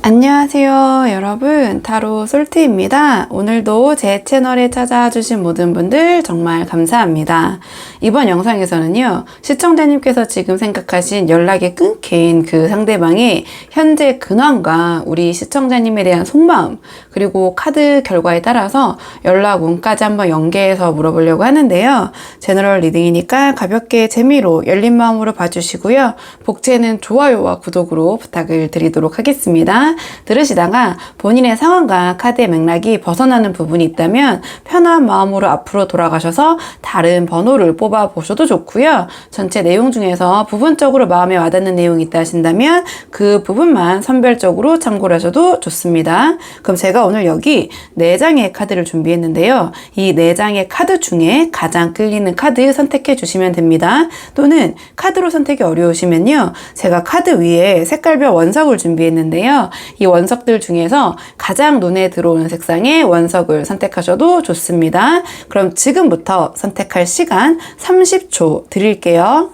안녕하세요 여러분, 타로 솔트입니다. 오늘도 제 채널에 찾아주신 모든 분들 정말 감사합니다. 이번 영상에서는요, 시청자님께서 지금 생각하신 연락이 끊긴 그 상대방의 현재 근황과 우리 시청자님에 대한 속마음, 그리고 카드 결과에 따라서 연락 운까지 한번 연계해서 물어보려고 하는데요. 제너럴 리딩이니까 가볍게 재미로 열린 마음으로 봐주시고요. 복제는 좋아요와 구독으로 부탁을 드리도록 하겠습니다. 들으시다가 본인의 상황과 카드의 맥락이 벗어나는 부분이 있다면 편한 마음으로 앞으로 돌아가셔서 다른 번호를 뽑아 보셔도 좋고요. 전체 내용 중에서 부분적으로 마음에 와닿는 내용이 있다 하신다면 그 부분만 선별적으로 참고를 하셔도 좋습니다. 그럼 제가 오늘 여기 4장의 카드를 준비했는데요. 이 4장의 카드 중에 가장 끌리는 카드 선택해 주시면 됩니다. 또는 카드로 선택이 어려우시면요, 제가 카드 위에 색깔별 원석을 준비했는데요. 이 원석들 중에서 가장 눈에 들어오는 색상의 원석을 선택하셔도 좋습니다. 그럼 지금부터 선택할 시간 30초 드릴게요.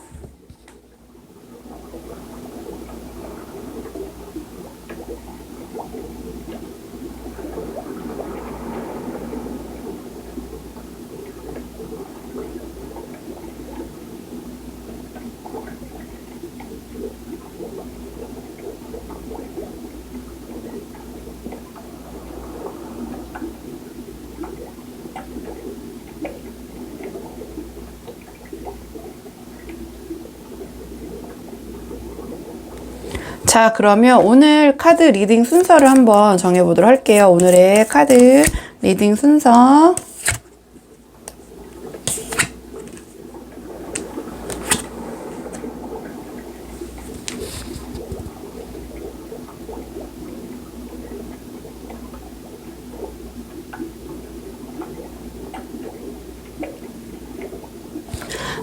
자, 그러면 오늘 카드 리딩 순서를 한번 정해보도록 할게요. 오늘의 카드 리딩 순서.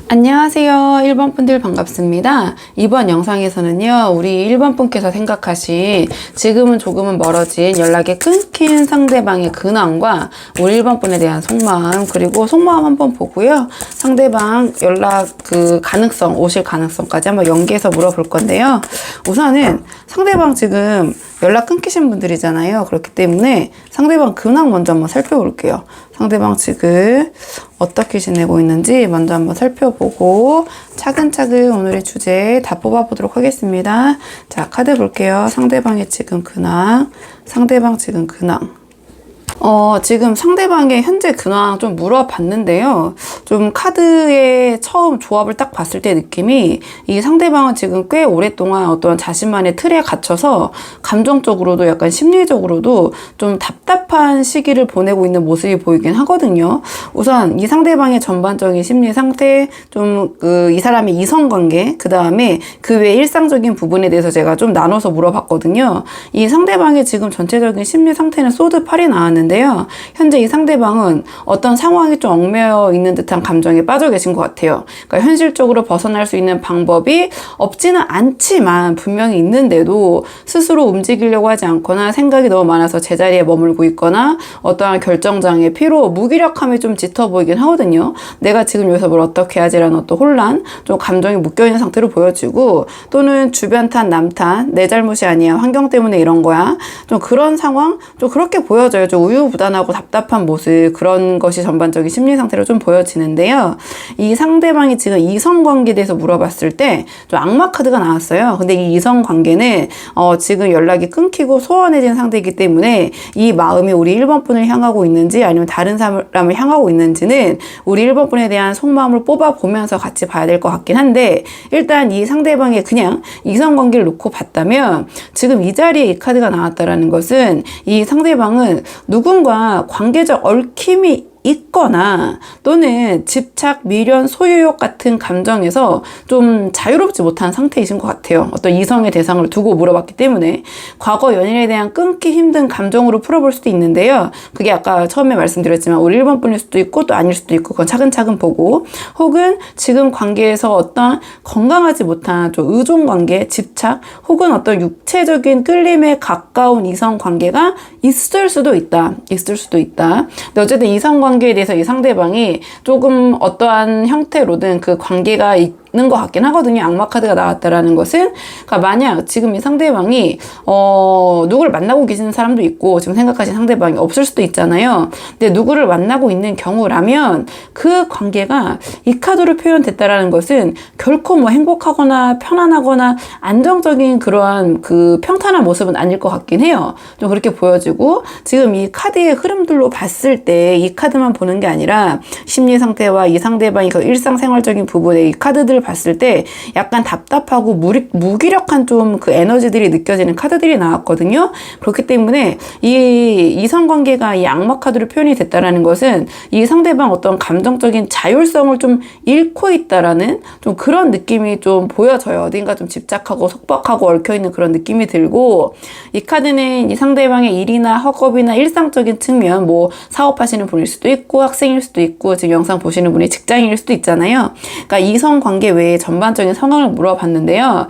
안녕하세요 1번 분들 반갑습니다. 이번 영상에서는요, 우리 1번 분께서 생각하신 지금은 조금은 멀어진 연락이 끊긴 상대방의 근황과 우리 1번 분에 대한 속마음, 그리고 속마음 한번 보고요, 상대방 연락 그 가능성, 오실 가능성까지 한번 연계해서 물어볼 건데요. 우선은 상대방 지금 연락 끊기신 분들이잖아요. 그렇기 때문에 상대방 근황 먼저 한번 살펴볼게요. 상대방 지금 어떻게 지내고 있는지 먼저 한번 살펴보고 차근차근 오늘의 주제 다 뽑아보도록 하겠습니다. 자, 카드 볼게요. 상대방의 지금 근황, 상대방 지금 근황. 지금 상대방의 현재 근황 좀 물어봤는데요. 좀 카드의 처음 조합을 딱 봤을 때 느낌이, 이 상대방은 지금 꽤 오랫동안 어떤 자신만의 틀에 갇혀서 감정적으로도 약간 심리적으로도 좀 답답한 시기를 보내고 있는 모습이 보이긴 하거든요. 우선 이 상대방의 전반적인 심리 상태, 좀 이 사람의 이성관계, 그 다음에 그 외 일상적인 부분에 대해서 제가 좀 나눠서 물어봤거든요. 이 상대방의 지금 전체적인 심리 상태는 소드 8이 나왔는데, 현재 이 상대방은 어떤 상황이 좀 얽매여 있는 듯한 감정에 빠져 계신 것 같아요. 그러니까 현실적으로 벗어날 수 있는 방법이 없지는 않지만 분명히 있는데도 스스로 움직이려고 하지 않거나 생각이 너무 많아서 제자리에 머물고 있거나 어떠한 결정장애, 피로, 무기력함이 좀 짙어 보이긴 하거든요. 내가 지금 여기서 뭘 어떻게 하지라는 어떤 혼란, 좀 감정이 묶여있는 상태로 보여지고, 또는 주변 탓, 남 탓, 내 잘못이 아니야, 환경 때문에 이런 거야, 좀 그런 상황, 좀 그렇게 보여져요. 좀 우유부단하고 답답한 모습, 그런 것이 전반적인 심리 상태로 좀 보여지는데요. 이 상대방이 지금 이성관계에 대해서 물어봤을 때 좀 악마 카드가 나왔어요. 근데 이 이성관계는 지금 연락이 끊기고 소원해진 상태이기 때문에 이 마음이 우리 1번 분을 향하고 있는지 아니면 다른 사람을 향하고 있는지는 우리 1번 분에 대한 속마음을 뽑아보면서 같이 봐야 될 것 같긴 한데, 일단 이 상대방의 그냥 이성관계를 놓고 봤다면 지금 이 자리에 이 카드가 나왔다라는 것은 이 상대방은 누군가 관계적 얽힘이 있거나 또는 집착, 미련, 소유욕 같은 감정에서 좀 자유롭지 못한 상태이신 것 같아요. 어떤 이성의 대상을 두고 물어봤기 때문에 과거 연인에 대한 끊기 힘든 감정으로 풀어볼 수도 있는데요. 그게 아까 처음에 말씀드렸지만 우리 1번 분일 수도 있고 또 아닐 수도 있고, 그건 차근차근 보고, 혹은 지금 관계에서 어떤 건강하지 못한 좀 의존 관계, 집착, 혹은 어떤 육체적인 끌림에 가까운 이성 관계가 있을 수도 있다. 근데 어쨌든 이성 관계에 대해서 이 상대방이 조금 어떠한 형태로든 그 관계가 것 같긴 하거든요. 악마 카드가 나왔다라는 것은. 그러니까 만약 지금 이 상대방이 누구를 만나고 계시는 사람도 있고 지금 생각하신 상대방이 없을 수도 있잖아요. 근데 누구를 만나고 있는 경우라면 그 관계가 이 카드로 표현됐다라는 것은 결코 뭐 행복하거나 편안하거나 안정적인 그러한 그 평탄한 모습은 아닐 것 같긴 해요. 좀 그렇게 보여지고, 지금 이 카드의 흐름들로 봤을 때 이 카드만 보는 게 아니라 심리 상태와 이 상대방이 그 일상생활적인 부분에 이 카드들을 봤을 때 약간 답답하고 무기력한 좀 그 에너지들이 느껴지는 카드들이 나왔거든요. 그렇기 때문에 이 이성관계가 이 악마 카드로 표현이 됐다라는 것은 이 상대방 어떤 감정적인 자율성을 좀 잃고 있다라는 좀 그런 느낌이 좀 보여져요. 어딘가 좀 집착하고 속박하고 얽혀있는 그런 느낌이 들고, 이 카드는 이 상대방의 일이나 학업이나 일상적인 측면, 뭐 사업하시는 분일 수도 있고 학생일 수도 있고 지금 영상 보시는 분이 직장인일 수도 있잖아요. 그러니까 이성관계 외에 전반적인 상황을 물어봤는데요.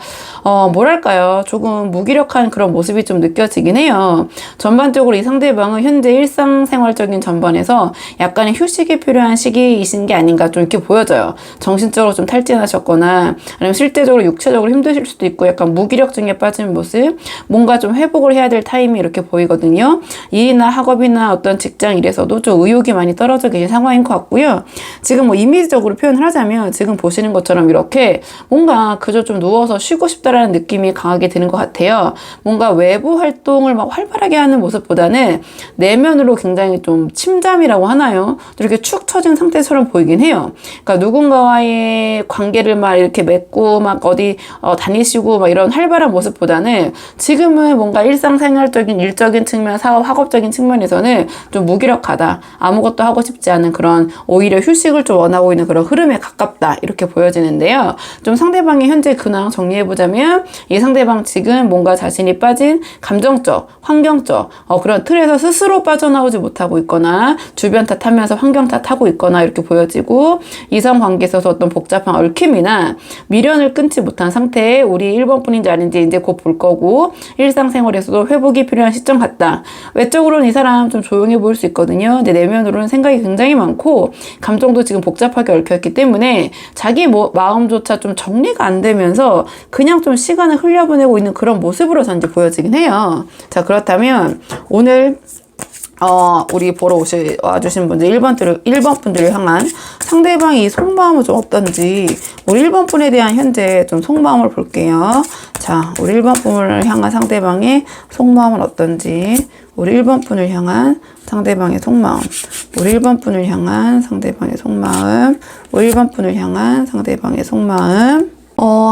뭐랄까요, 조금 무기력한 그런 모습이 좀 느껴지긴 해요. 전반적으로 이 상대방은 현재 일상생활적인 전반에서 약간의 휴식이 필요한 시기이신 게 아닌가 좀 이렇게 보여져요. 정신적으로 좀 탈진하셨거나 아니면 실제적으로 육체적으로 힘드실 수도 있고 약간 무기력증에 빠진 모습, 뭔가 좀 회복을 해야 될 타임이 이렇게 보이거든요. 일이나 학업이나 어떤 직장 일에서도 좀 의욕이 많이 떨어져 계신 상황인 것 같고요. 지금 뭐 이미지적으로 표현을 하자면 지금 보시는 것처럼 이렇게 뭔가 그저 좀 누워서 쉬고 싶다라는 느낌이 강하게 드는 것 같아요. 뭔가 외부 활동을 막 활발하게 하는 모습보다는 내면으로 굉장히 좀 침잠이라고 하나요? 이렇게 축 처진 상태처럼 보이긴 해요. 그러니까 누군가와의 관계를 막 이렇게 맺고 막 어디 다니시고 막 이런 활발한 모습보다는 지금은 뭔가 일상생활적인 일적인 측면, 사업, 학업적인 측면에서는 좀 무기력하다. 아무것도 하고 싶지 않은 그런, 오히려 휴식을 좀 원하고 있는 그런 흐름에 가깝다. 이렇게 보여지는데요. 좀 상대방의 현재 근황 정리해보자면 이 상대방 지금 뭔가 자신이 빠진 감정적, 환경적 그런 틀에서 스스로 빠져나오지 못하고 있거나 주변 탓하면서 환경 탓하고 있거나 이렇게 보여지고, 이성관계에 있어서 어떤 복잡한 얽힘이나 미련을 끊지 못한 상태에 우리 1번 분인지 아닌지 이제 곧 볼 거고, 일상생활에서도 회복이 필요한 시점 같다. 외적으로는 이 사람 좀 조용해 보일 수 있거든요. 근데 내면으로는 생각이 굉장히 많고 감정도 지금 복잡하게 얽혀있기 때문에 자기 마음조차 좀 정리가 안 되면서 그냥 좀 시간을 흘려보내고 있는 그런 모습으로 전제 보여지긴 해요. 자, 그렇다면 오늘 우리 보러 와주신 분들 1번 분들을 향한 상대방의 속마음은 좀 어떤지, 우리 1번 분에 대한 현재 좀 속마음을 볼게요. 자, 우리 1번 분을 향한 상대방의 속마음은 어떤지, 우리 1번 분을 향한 상대방의 속마음, 우리 1번 분을 향한 상대방의 속마음, 우리 1번 분을 향한 상대방의 속마음.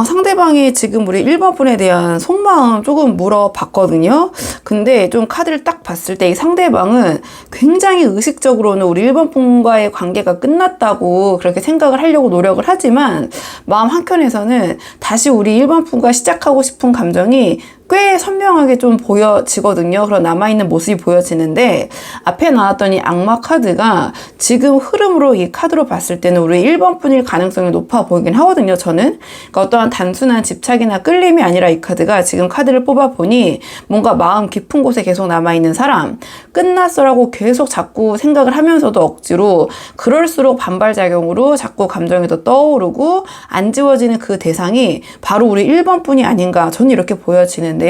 상대방이 지금 우리 1번 분에 대한 속마음 조금 물어봤거든요. 근데 좀 카드를 딱 봤을 때 이 상대방은 굉장히 의식적으로는 우리 1번 분과의 관계가 끝났다고 그렇게 생각을 하려고 노력을 하지만 마음 한켠에서는 다시 우리 1번 분과 시작하고 싶은 감정이 꽤 선명하게 좀 보여지거든요. 그런 남아있는 모습이 보여지는데, 앞에 나왔던 이 악마 카드가 지금 흐름으로 이 카드로 봤을 때는 우리 1번 분일 가능성이 높아 보이긴 하거든요, 저는. 그러니까 어떠한 단순한 집착이나 끌림이 아니라 이 카드가 지금 카드를 뽑아보니 뭔가 마음 깊은 곳에 계속 남아있는 사람, 끝났어라고 계속 자꾸 생각을 하면서도 억지로, 그럴수록 반발작용으로 자꾸 감정이 더 떠오르고 안 지워지는 그 대상이 바로 우리 1번 분이 아닌가, 저는 이렇게 보여지는데,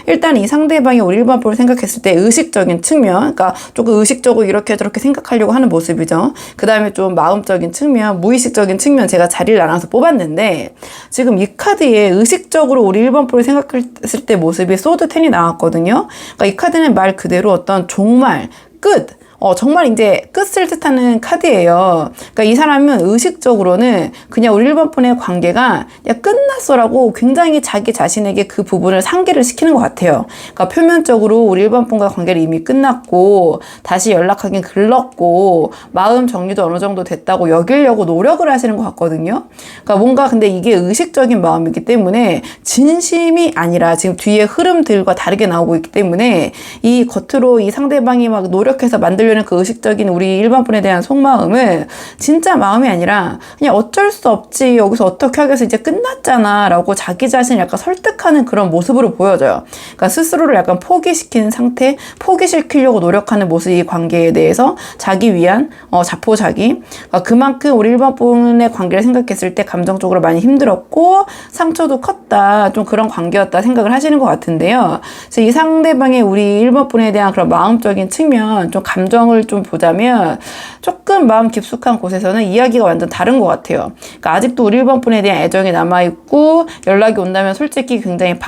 일단 이 상대방이 우리 1번 분을 생각했을 때 의식적인 측면, 그러니까 조금 의식적으로 이렇게 저렇게 생각하려고 하는 모습이죠. 그 다음에 좀 마음적인 측면, 무의식적인 측면, 제가 자리를 나눠서 뽑았는데 지금 이 카드에 의식적으로 우리 1번 분을 생각했을 때 모습이 소드 10이 나왔거든요. 그러니까 이 카드는 말 그대로 어떤 종말, 끝, 정말 이제 끝을 뜻하는 카드예요. 그러니까 이 사람은 의식적으로는 그냥 우리 1번 분의 관계가 그냥 끝났어라고 굉장히 자기 자신에게 그 부분을 상기를 시키는 것 같아요. 그러니까 표면적으로 우리 1번 분과 관계를 이미 끝났고 다시 연락하긴 글렀고 마음 정리도 어느 정도 됐다고 여기려고 노력을 하시는 것 같거든요. 그러니까 뭔가 근데 이게 의식적인 마음이기 때문에 진심이 아니라 지금 뒤에 흐름들과 다르게 나오고 있기 때문에 이 겉으로 이 상대방이 막 노력해서 만들려고 받으려는 그 의식적인 우리 1번 분에 대한 속마음은 진짜 마음이 아니라 그냥 어쩔 수 없지, 여기서 어떻게 하겠어, 이제 끝났잖아 라고 자기 자신을 약간 설득하는 그런 모습으로 보여져요. 그러니까 스스로를 약간 포기시키는 상태, 포기시키려고 노력하는 모습, 이 관계에 대해서 자기 위안, 자포자기. 그러니까 그만큼 우리 1번 분의 관계를 생각했을 때 감정적으로 많이 힘들었고 상처도 컸다, 좀 그런 관계였다 생각을 하시는 것 같은데요. 그래서 이 상대방의 우리 1번 분에 대한 그런 마음적인 측면, 좀 감정을 좀 보자면 조금 마음 깊숙한 곳에서는 이야기가 완전 다른 것 같아요. 그러니까 아직도 우리 1번 분에 대한 애정이 남아있고 연락이 온다면 솔직히 굉장히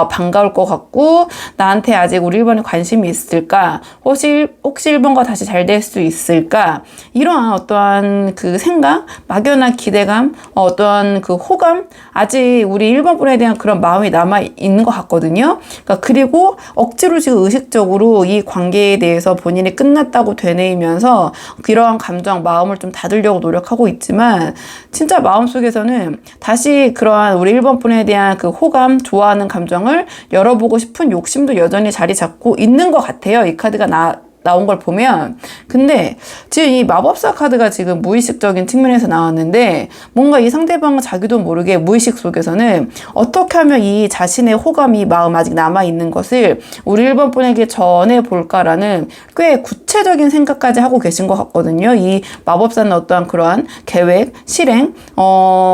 반가울 것 같고, 나한테 아직 우리 1번에 관심이 있을까? 혹시 1번과 다시 잘 될 수 있을까? 이러한 어떠한 그 생각, 막연한 기대감, 어떠한 그 호감, 아직 우리 1번 분에 대한 그런 마음이 남아있는 것 같거든요. 그러니까 그리고 억지로 지금 의식적으로 이 관계에 대해서 본인이 끝났다고 되뇌이면서 그러한 감정, 마음을 좀 닫으려고 노력하고 있지만, 진짜 마음속에서는 다시 그러한 우리 1번 분에 대한 그 호감, 좋아하는 감정 을 열어보고 싶은 욕심도 여전히 자리 잡고 있는 것 같아요. 이 카드가 나온 걸 보면. 근데 지금 이 마법사 카드가 지금 무의식적인 측면에서 나왔는데, 뭔가 이 상대방은 자기도 모르게 무의식 속에서는 어떻게 하면 이 자신의 호감이 마음 아직 남아있는 것을 우리 1번 분에게 전해볼까라는 꽤 구체적인 생각까지 하고 계신 것 같거든요. 이 마법사는 어떠한 그러한 계획, 실행,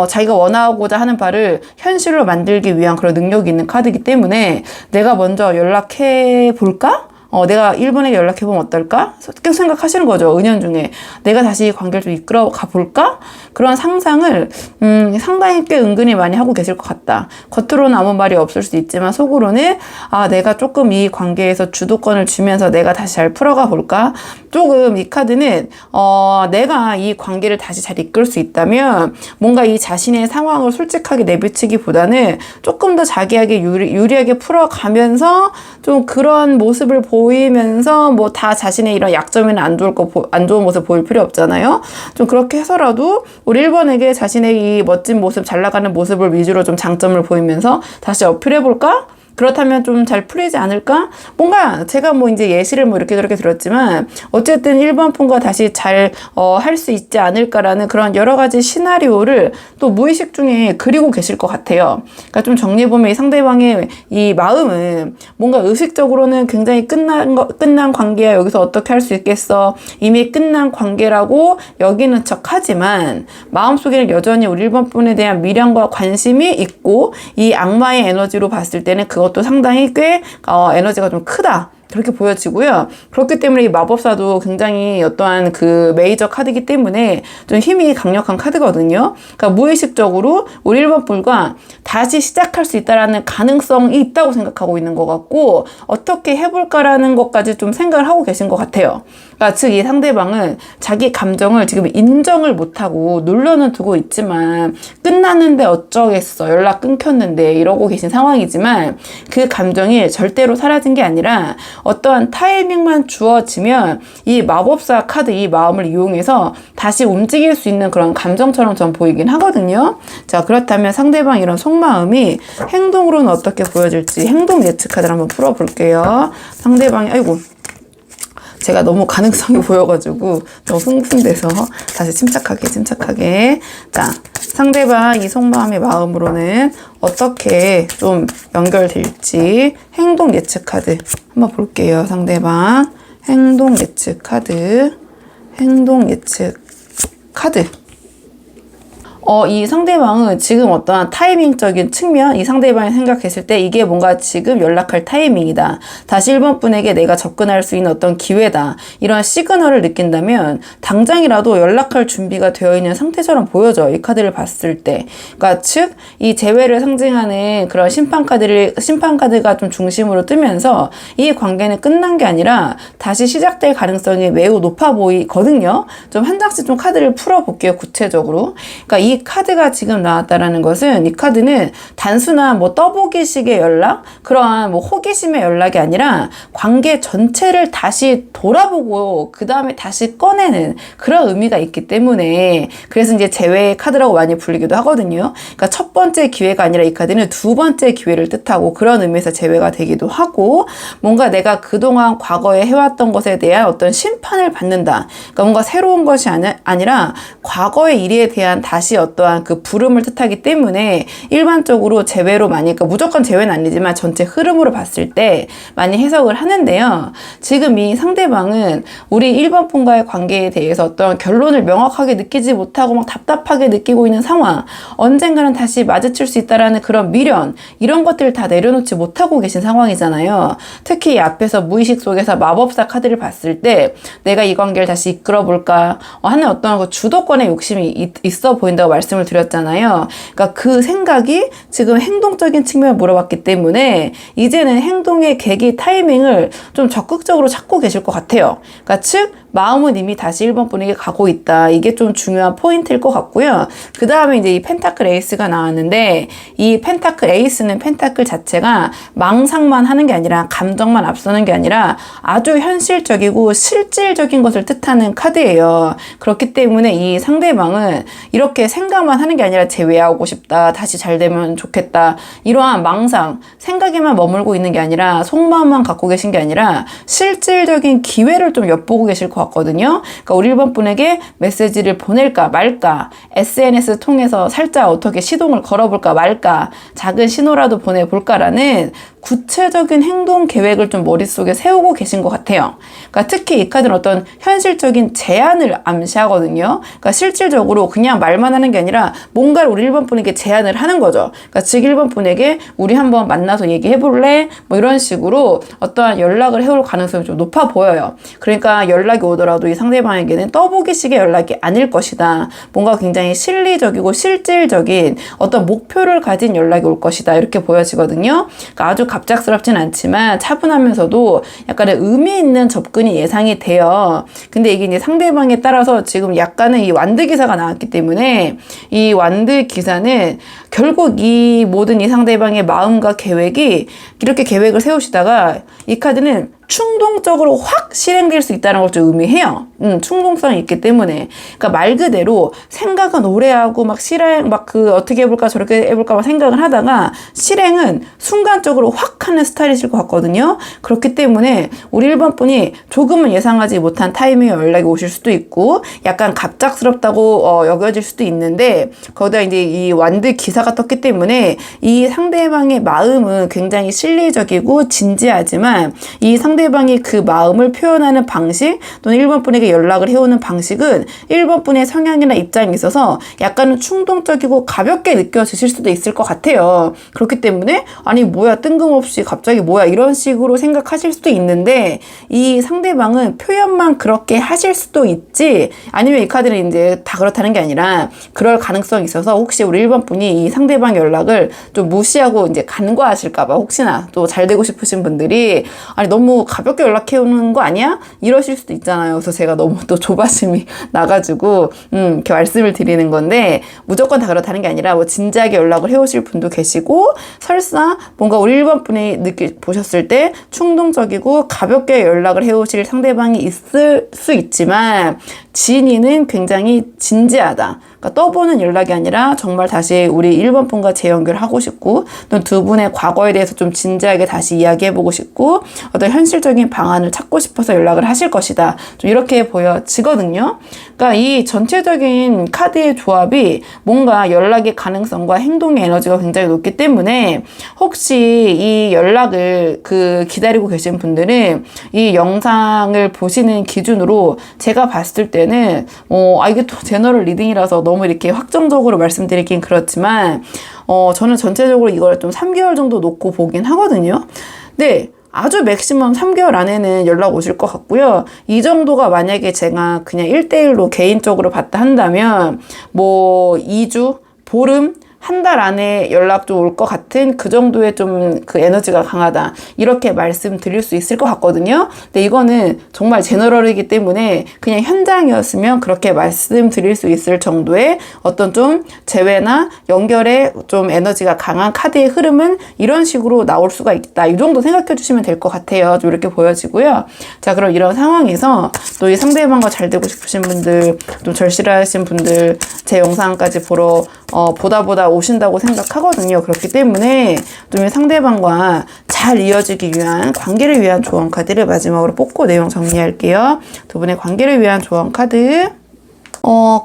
자기가 원하고자 하는 바를 현실로 만들기 위한 그런 능력이 있는 카드이기 때문에 내가 먼저 연락해볼까? 내가 1번에게 연락해보면 어떨까? 계속 생각하시는 거죠. 은연중에. 내가 다시 이 관계를 좀 이끌어 가볼까? 그런 상상을 상당히 꽤 은근히 많이 하고 계실 것 같다. 겉으로는 아무 말이 없을 수 있지만 속으로는 내가 조금 이 관계에서 주도권을 주면서 내가 다시 잘 풀어가 볼까? 조금 이 카드는 내가 이 관계를 다시 잘 이끌 수 있다면 뭔가 이 자신의 상황을 솔직하게 내비치기보다는 조금 더 자기에게 유리하게 풀어가면서 좀 그런 모습을 보이면서 뭐 다 자신의 이런 약점이나 안 좋은 모습 보일 필요 없잖아요. 좀 그렇게 해서라도 우리 1번에게 자신의 이 멋진 모습, 잘 나가는 모습을 위주로 좀 장점을 보이면서 다시 어필해볼까? 그렇다면 좀 잘 풀리지 않을까? 뭔가 제가 뭐 이제 예시를 뭐 이렇게 저렇게 들었지만 어쨌든 1번 분과 다시 잘 할 수 있지 않을까라는 그런 여러 가지 시나리오를 또 무의식 중에 그리고 계실 것 같아요. 그러니까 좀 정리해보면 이 상대방의 이 마음은 뭔가 의식적으로는 굉장히 끝난 관계야. 여기서 어떻게 할 수 있겠어? 이미 끝난 관계라고 여기는 척 하지만 마음속에는 여전히 우리 1번 분에 대한 미련과 관심이 있고, 이 악마의 에너지로 봤을 때는 그것도 상당히 꽤 에너지가 좀 크다, 그렇게 보여지고요. 그렇기 때문에 이 마법사도 굉장히 어떠한 그 메이저 카드이기 때문에 좀 힘이 강력한 카드거든요. 그러니까 무의식적으로 우리 1번 분과 다시 시작할 수 있다라는 가능성이 있다고 생각하고 있는 것 같고, 어떻게 해볼까라는 것까지 좀 생각을 하고 계신 것 같아요. 그러니까 즉 이 상대방은 자기 감정을 지금 인정을 못하고 눌러는 두고 있지만, 끝났는데 어쩌겠어, 연락 끊겼는데 이러고 계신 상황이지만, 그 감정이 절대로 사라진 게 아니라 어떠한 타이밍만 주어지면 이 마법사 카드, 이 마음을 이용해서 다시 움직일 수 있는 그런 감정처럼 전 보이긴 하거든요. 자, 그렇다면 상대방 이런 속마음이 행동으로는 어떻게 보여질지 행동 예측 카드를 한번 풀어볼게요. 상대방이 제가 너무 가능성이 보여가지고 너무 흥분돼서 다시 침착하게. 자, 상대방 이 속마음의 마음으로는 어떻게 좀 연결될지 행동 예측 카드 한번 볼게요. 상대방 행동 예측 카드. 이 상대방은 지금 어떠한 타이밍적인 측면, 이 상대방이 생각했을 때 이게 뭔가 지금 연락할 타이밍이다, 다시 1번 분에게 내가 접근할 수 있는 어떤 기회다, 이런 시그널을 느낀다면 당장이라도 연락할 준비가 되어 있는 상태처럼 보여져, 이 카드를 봤을 때. 그러니까 즉 이 재회를 상징하는 그런 심판 카드가 좀 중심으로 뜨면서 이 관계는 끝난 게 아니라 다시 시작될 가능성이 매우 높아 보이거든요. 좀 한 장씩 좀 카드를 풀어볼게요, 구체적으로. 그러니까 이 이 카드가 지금 나왔다라는 것은 이 카드는 단순한 뭐 떠보기식의 연락, 그러한 뭐 호기심의 연락이 아니라 관계 전체를 다시 돌아보고 그 다음에 다시 꺼내는 그런 의미가 있기 때문에 그래서 이제 재회의 카드라고 많이 불리기도 하거든요. 그러니까 첫 번째 기회가 아니라 이 카드는 두 번째 기회를 뜻하고 그런 의미에서 재회가 되기도 하고 뭔가 내가 그동안 과거에 해왔던 것에 대한 어떤 심판을 받는다. 그러니까 뭔가 새로운 것이 아니라 과거의 일에 대한 다시 어떠한 그 부름을 뜻하기 때문에 일반적으로 재회로 많이, 그러니까 무조건 재회는 아니지만 전체 흐름으로 봤을 때 많이 해석을 하는데요. 지금 이 상대방은 우리 1번 분과의 관계에 대해서 어떤 결론을 명확하게 느끼지 못하고 막 답답하게 느끼고 있는 상황, 언젠가는 다시 마주칠 수 있다라는 그런 미련, 이런 것들을 다 내려놓지 못하고 계신 상황이잖아요. 특히 이 앞에서 무의식 속에서 마법사 카드를 봤을 때 내가 이 관계를 다시 이끌어 볼까 하는 어떤 그 주도권의 욕심이 있어 보인다고 말씀을 드렸잖아요. 그러니까 그 생각이 지금 행동적인 측면을 물어봤기 때문에 이제는 행동의 계기 타이밍을 좀 적극적으로 찾고 계실 것 같아요. 그러니까 즉 마음은 이미 다시 1번 분에게 가고 있다. 이게 좀 중요한 포인트일 것 같고요. 그 다음에 이제 이 펜타클 에이스가 나왔는데 이 펜타클 에이스는 펜타클 자체가 망상만 하는 게 아니라 감정만 앞서는 게 아니라 아주 현실적이고 실질적인 것을 뜻하는 카드예요. 그렇기 때문에 이 상대방은 이렇게 생각만 하는 게 아니라 재회하고 싶다. 다시 잘 되면 좋겠다. 이러한 망상, 생각에만 머물고 있는 게 아니라 속마음만 갖고 계신 게 아니라 실질적인 기회를 좀 엿보고 계실 것 같거든요. 그러니까 우리 1번 분에게 메시지를 보낼까 말까, SNS 통해서 살짝 어떻게 시동을 걸어볼까 말까, 작은 신호라도 보내볼까라는 구체적인 행동 계획을 좀 머릿속에 세우고 계신 것 같아요. 그러니까 특히 이 카드는 어떤 현실적인 제안을 암시하거든요. 그러니까 실질적으로 그냥 말만 하는 게 아니라 뭔가를 우리 1번 분에게 제안을 하는 거죠. 그러니까 즉 1번 분에게 우리 한번 만나서 얘기해 볼래? 뭐 이런 식으로 어떠한 연락을 해올 가능성이 좀 높아 보여요. 그러니까 연락이 오더라도 이 상대방에게는 떠보기식의 연락이 아닐 것이다. 뭔가 굉장히 실리적이고 실질적인 어떤 목표를 가진 연락이 올 것이다. 이렇게 보여지거든요. 그러니까 아주 갑작스럽진 않지만 차분하면서도 약간의 의미 있는 접근이 예상이 돼요. 근데 이게 이제 상대방에 따라서 지금 약간의 이 완드 기사가 나왔기 때문에 이 완드 기사는 결국 이 모든 이 상대방의 마음과 계획이 이렇게 계획을 세우시다가 이 카드는 충동적으로 확 실행될 수 있다는 걸 좀 의미해요. 충동성이 있기 때문에. 그러니까 말 그대로 생각은 오래 하고 막 실행, 막 그 어떻게 해볼까 저렇게 해볼까 막 생각을 하다가 실행은 순간적으로 확 하는 스타일이실 것 같거든요. 그렇기 때문에 우리 1번 분이 조금은 예상하지 못한 타이밍에 연락이 오실 수도 있고 약간 갑작스럽다고 여겨질 수도 있는데 거기다 이제 이 완드 기사가 떴기 때문에 이 상대방의 마음은 굉장히 실리적이고 진지하지만 이 상대방이 그 마음을 표현하는 방식 또는 1번 분에게 연락을 해오는 방식은 1번 분의 성향이나 입장에 있어서 약간은 충동적이고 가볍게 느껴지실 수도 있을 것 같아요. 그렇기 때문에 아니 뭐야 뜬금없이 갑자기 뭐야 이런 식으로 생각하실 수도 있는데 이 상대방은 표현만 그렇게 하실 수도 있지 아니면 이 카드는 이제 다 그렇다는 게 아니라 그럴 가능성이 있어서 혹시 우리 1번 분이 이 상대방 연락을 좀 무시하고 이제 간과하실까봐 혹시나 또 잘 되고 싶으신 분들이 아니 너무 가볍게 연락해 오는 거 아니야? 이러실 수도 있잖아요. 그래서 제가 너무 또 조바심이 나가지고 이렇게 말씀을 드리는 건데 무조건 다 그렇다는 게 아니라 뭐 진지하게 연락을 해오실 분도 계시고 설사 뭔가 우리 1번 분이 보셨을 때 충동적이고 가볍게 연락을 해오실 상대방이 있을 수 있지만 진이는 굉장히 진지하다. 그러니까 떠보는 연락이 아니라 정말 다시 우리 1번 분과 재연결하고 싶고 또 두 분의 과거에 대해서 좀 진지하게 다시 이야기해보고 싶고 어떤 현실적인 방안을 찾고 싶어서 연락을 하실 것이다. 좀 이렇게 보여지거든요. 그러니까 이 전체적인 카드의 조합이 뭔가 연락의 가능성과 행동의 에너지가 굉장히 높기 때문에 혹시 이 연락을 기다리고 계신 분들은 이 영상을 보시는 기준으로 제가 봤을 때는 이게 또 제너럴 리딩이라서 너무 이렇게 확정적으로 말씀드리긴 그렇지만 저는 전체적으로 이걸 좀 3개월 정도 놓고 보긴 하거든요. 네. 아주 맥시멈 3개월 안에는 연락 오실 것 같고요. 이 정도가 만약에 제가 그냥 1대1로 개인적으로 봤다 한다면 뭐 2주, 보름 한 달 안에 연락 좀 올 것 같은 그 정도의 좀 그 에너지가 강하다. 이렇게 말씀드릴 수 있을 것 같거든요. 근데 이거는 정말 제너럴이기 때문에 그냥 현장이었으면 그렇게 말씀드릴 수 있을 정도의 어떤 좀 재회나 연결에 좀 에너지가 강한 카드의 흐름은 이런 식으로 나올 수가 있다. 이 정도 생각해 주시면 될 것 같아요. 좀 이렇게 보여지고요. 자, 그럼 이런 상황에서 또 이 상대방과 잘 되고 싶으신 분들, 좀 절실하신 분들 제 영상까지 보러 보다 오신다고 생각하거든요. 그렇기 때문에 좀 이 상대방과 잘 이어지기 위한 관계를 위한 조언 카드를 마지막으로 뽑고 내용 정리할게요. 두 분의 관계를 위한 조언 카드.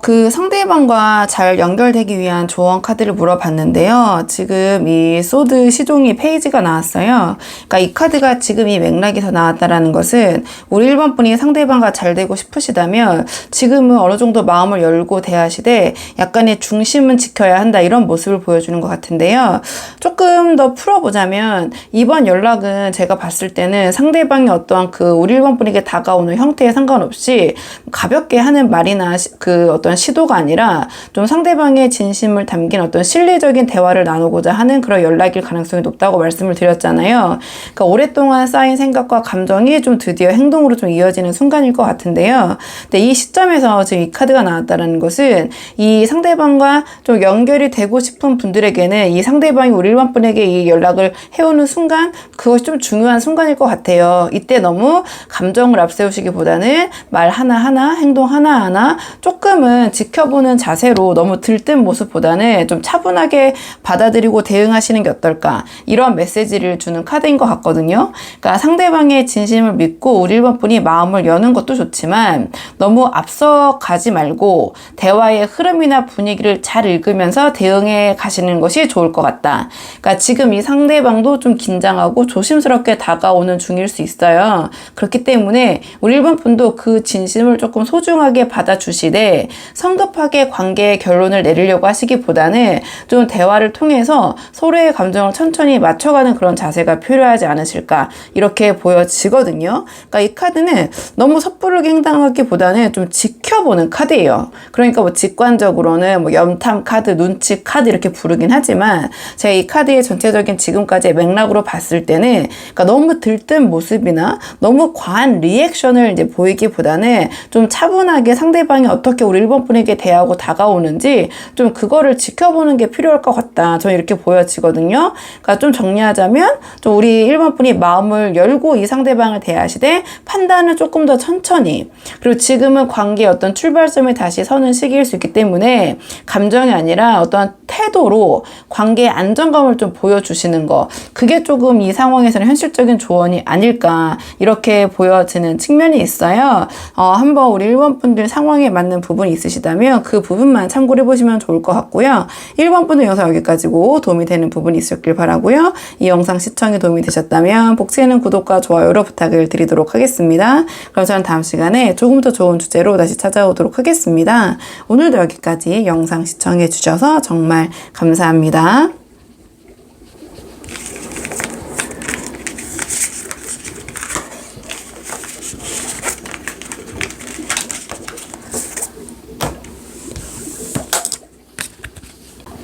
그 상대방과 잘 연결되기 위한 조언 카드를 물어봤는데요. 지금 이 소드 시종이 페이지가 나왔어요. 그러니까 이 카드가 지금 이 맥락에서 나왔다라는 것은 우리 1번 분이 상대방과 잘 되고 싶으시다면 지금은 어느 정도 마음을 열고 대하시되 약간의 중심은 지켜야 한다 이런 모습을 보여주는 것 같은데요. 조금 더 풀어보자면 이번 연락은 제가 봤을 때는 상대방이 어떠한 그 우리 1번 분에게 다가오는 형태에 상관없이 가볍게 하는 말이나 그 어떤 시도가 아니라 좀 상대방의 진심을 담긴 어떤 실리적인 대화를 나누고자 하는 그런 연락일 가능성이 높다고 말씀을 드렸잖아요. 그러니까 오랫동안 쌓인 생각과 감정이 좀 드디어 행동으로 좀 이어지는 순간일 것 같은데요. 근데 이 시점에서 지금 이 카드가 나왔다는 것은 이 상대방과 좀 연결이 되고 싶은 분들에게는 이 상대방이 우리 일반 분에게 이 연락을 해오는 순간 그것이 좀 중요한 순간일 것 같아요. 이때 너무 감정을 앞세우시기보다는 말 하나하나 행동 하나하나 조금은 지켜보는 자세로 너무 들뜬 모습보다는 좀 차분하게 받아들이고 대응하시는 게 어떨까 이런 메시지를 주는 카드인 것 같거든요. 그러니까 상대방의 진심을 믿고 우리 1번 분이 마음을 여는 것도 좋지만 너무 앞서 가지 말고 대화의 흐름이나 분위기를 잘 읽으면서 대응해 가시는 것이 좋을 것 같다. 그러니까 지금 이 상대방도 좀 긴장하고 조심스럽게 다가오는 중일 수 있어요. 그렇기 때문에 우리 1번 분도 그 진심을 조금 소중하게 받아주시되 성급하게 관계의 결론을 내리려고 하시기보다는 좀 대화를 통해서 서로의 감정을 천천히 맞춰가는 그런 자세가 필요하지 않으실까 이렇게 보여지거든요. 그러니까 이 카드는 너무 섣부르게 행동하기보다는 좀 지켜보는 카드예요. 그러니까 뭐 직관적으로는 뭐 염탐 카드, 눈치 카드 이렇게 부르긴 하지만 제가 이 카드의 전체적인 지금까지의 맥락으로 봤을 때는 그러니까 너무 들뜬 모습이나 너무 과한 리액션을 이제 보이기보다는 좀 차분하게 상대방이 어떻게 우리 1번 분에게 대하고 다가오는지 좀 그거를 지켜보는 게 필요할 것 같다. 저는 이렇게 보여지거든요. 그러니까 좀 정리하자면 좀 우리 1번 분이 마음을 열고 이 상대방을 대하시되 판단을 조금 더 천천히 그리고 지금은 관계의 어떤 출발점에 다시 서는 시기일 수 있기 때문에 감정이 아니라 어떤 태도로 관계의 안정감을 좀 보여주시는 거 그게 조금 이 상황에서는 현실적인 조언이 아닐까 이렇게 보여지는 측면이 있어요. 한번 우리 1번 분들 상황에 맞는 부분이 있으시다면 그 부분만 참고를 해보시면 좋을 것 같고요. 1번 분들 영상 여기까지고 도움이 되는 부분이 있었길 바라고요. 이 영상 시청에 도움이 되셨다면 복지에는 구독과 좋아요로 부탁을 드리도록 하겠습니다. 그럼 저는 다음 시간에 조금 더 좋은 주제로 다시 찾아오도록 하겠습니다. 오늘도 여기까지 영상 시청해 주셔서 정말 감사합니다.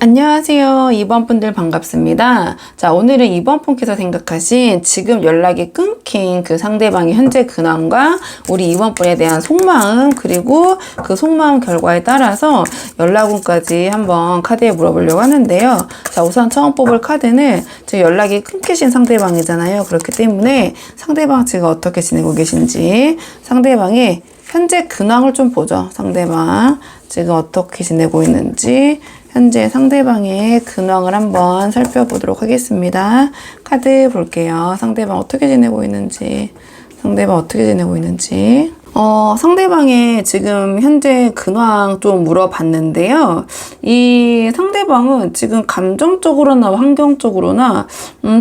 안녕하세요. 2번 분들 반갑습니다. 자, 오늘은 2번 분께서 생각하신 지금 연락이 끊긴 그 상대방의 현재 근황과 우리 2번 분에 대한 속마음 그리고 그 속마음 결과에 따라서 연락운까지 한번 카드에 물어보려고 하는데요. 자, 우선 처음 뽑을 카드는 지금 연락이 끊기신 상대방이잖아요. 그렇기 때문에 상대방 지금 어떻게 지내고 계신지 상대방의 현재 근황을 좀 보죠. 상대방 지금 어떻게 지내고 있는지 현재 상대방의 근황을 한번 살펴보도록 하겠습니다. 카드 볼게요. 상대방 어떻게 지내고 있는지. 상대방의 지금 현재 근황 좀 물어봤는데요. 이 상대방은 지금 감정적으로나 환경적으로나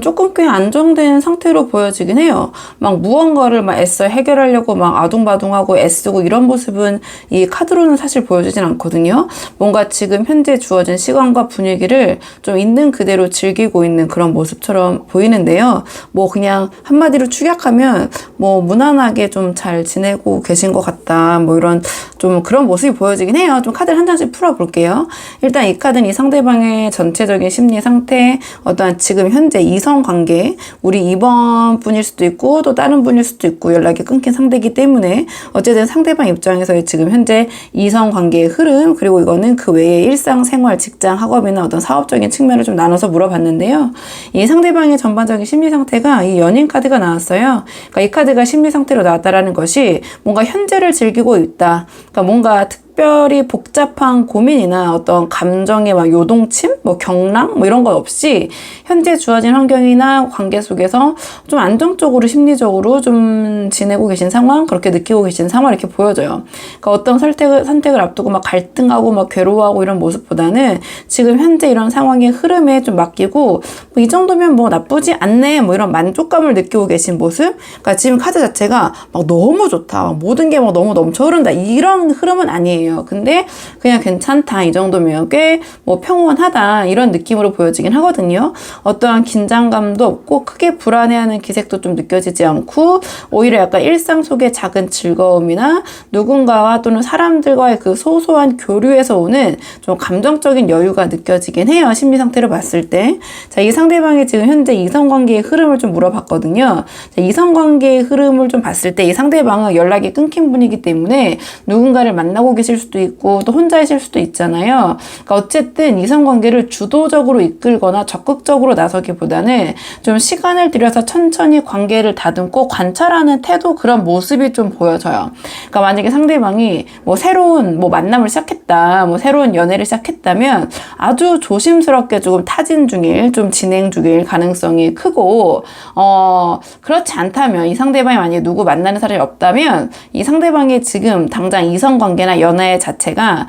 조금 꽤 안정된 상태로 보여지긴 해요. 막 무언가를 막 애써 해결하려고 막 아둥바둥하고 애쓰고 이런 모습은 이 카드로는 사실 보여지진 않거든요. 뭔가 지금 현재 주어진 시간과 분위기를 좀 있는 그대로 즐기고 있는 그런 모습처럼 보이는데요. 뭐 그냥 한마디로 축약하면 뭐 무난하게 좀 잘 지내고 계신 것 같다. 뭐 이런 좀 그런 모습이 보여지긴 해요. 좀 카드를 한 장씩 풀어볼게요. 일단 이 카드는 이 상대방의 전체적인 심리 상태, 어떠한 지금 현재 이성 관계, 우리 이번 분일 수도 있고 또 다른 분일 수도 있고 연락이 끊긴 상대이기 때문에 어쨌든 상대방 입장에서의 지금 현재 이성 관계의 흐름, 그리고 이거는 그 외에 일상생활, 직장, 학업이나 어떤 사업적인 측면을 좀 나눠서 물어봤는데요. 이 상대방의 전반적인 심리 상태가 이 연인 카드가 나왔어요. 그러니까 이 카드가 심리 상태로 나왔다라는 것이 뭔가 현재를 즐기고 있다. 그러니까 뭔가 특별히 복잡한 고민이나 어떤 감정의 막 요동침, 뭐 경랑, 뭐 이런 것 없이 현재 주어진 환경이나 관계 속에서 좀 안정적으로 심리적으로 좀 지내고 계신 상황, 그렇게 느끼고 계신 상황 이렇게 보여져요. 그러니까 어떤 선택을 앞두고 막 갈등하고 막 괴로워하고 이런 모습보다는 지금 현재 이런 상황의 흐름에 좀 맡기고 뭐 이 정도면 뭐 나쁘지 않네, 뭐 이런 만족감을 느끼고 계신 모습. 그러니까 지금 카드 자체가 막 너무 좋다, 모든 게 막 너무 넘쳐 흐른다, 이런 흐름은 아니에요. 근데 그냥 괜찮다, 이 정도면 꽤 뭐 평온하다, 이런 느낌으로 보여지긴 하거든요. 어떠한 긴장감도 없고 크게 불안해하는 기색도 좀 느껴지지 않고 오히려 약간 일상 속의 작은 즐거움이나 누군가와 또는 사람들과의 그 소소한 교류에서 오는 좀 감정적인 여유가 느껴지긴 해요. 심리 상태를 봤을 때. 자, 이 상대방의 지금 현재 이성관계의 흐름을 좀 물어봤거든요. 자, 이성관계의 흐름을 좀 봤을 때 이 상대방은 연락이 끊긴 분이기 때문에 누군가를 만나고 계실 수도 있고 또 혼자이실 수도 있잖아요. 그러니까 어쨌든 이성관계를 주도적으로 이끌거나 적극적으로 나서기보다는 좀 시간을 들여서 천천히 관계를 다듬고 관찰하는 태도, 그런 모습이 좀 보여져요. 그러니까 만약에 상대방이 뭐 새로운 뭐 만남을 시작했다, 뭐 새로운 연애를 시작했다면 아주 조심스럽게 조금 타진 중일, 좀 진행 중일 가능성이 크고, 그렇지 않다면 이 상대방이 만약에 누구 만나는 사람이 없다면 이 상대방의 지금 당장 이성관계나 연애 자체가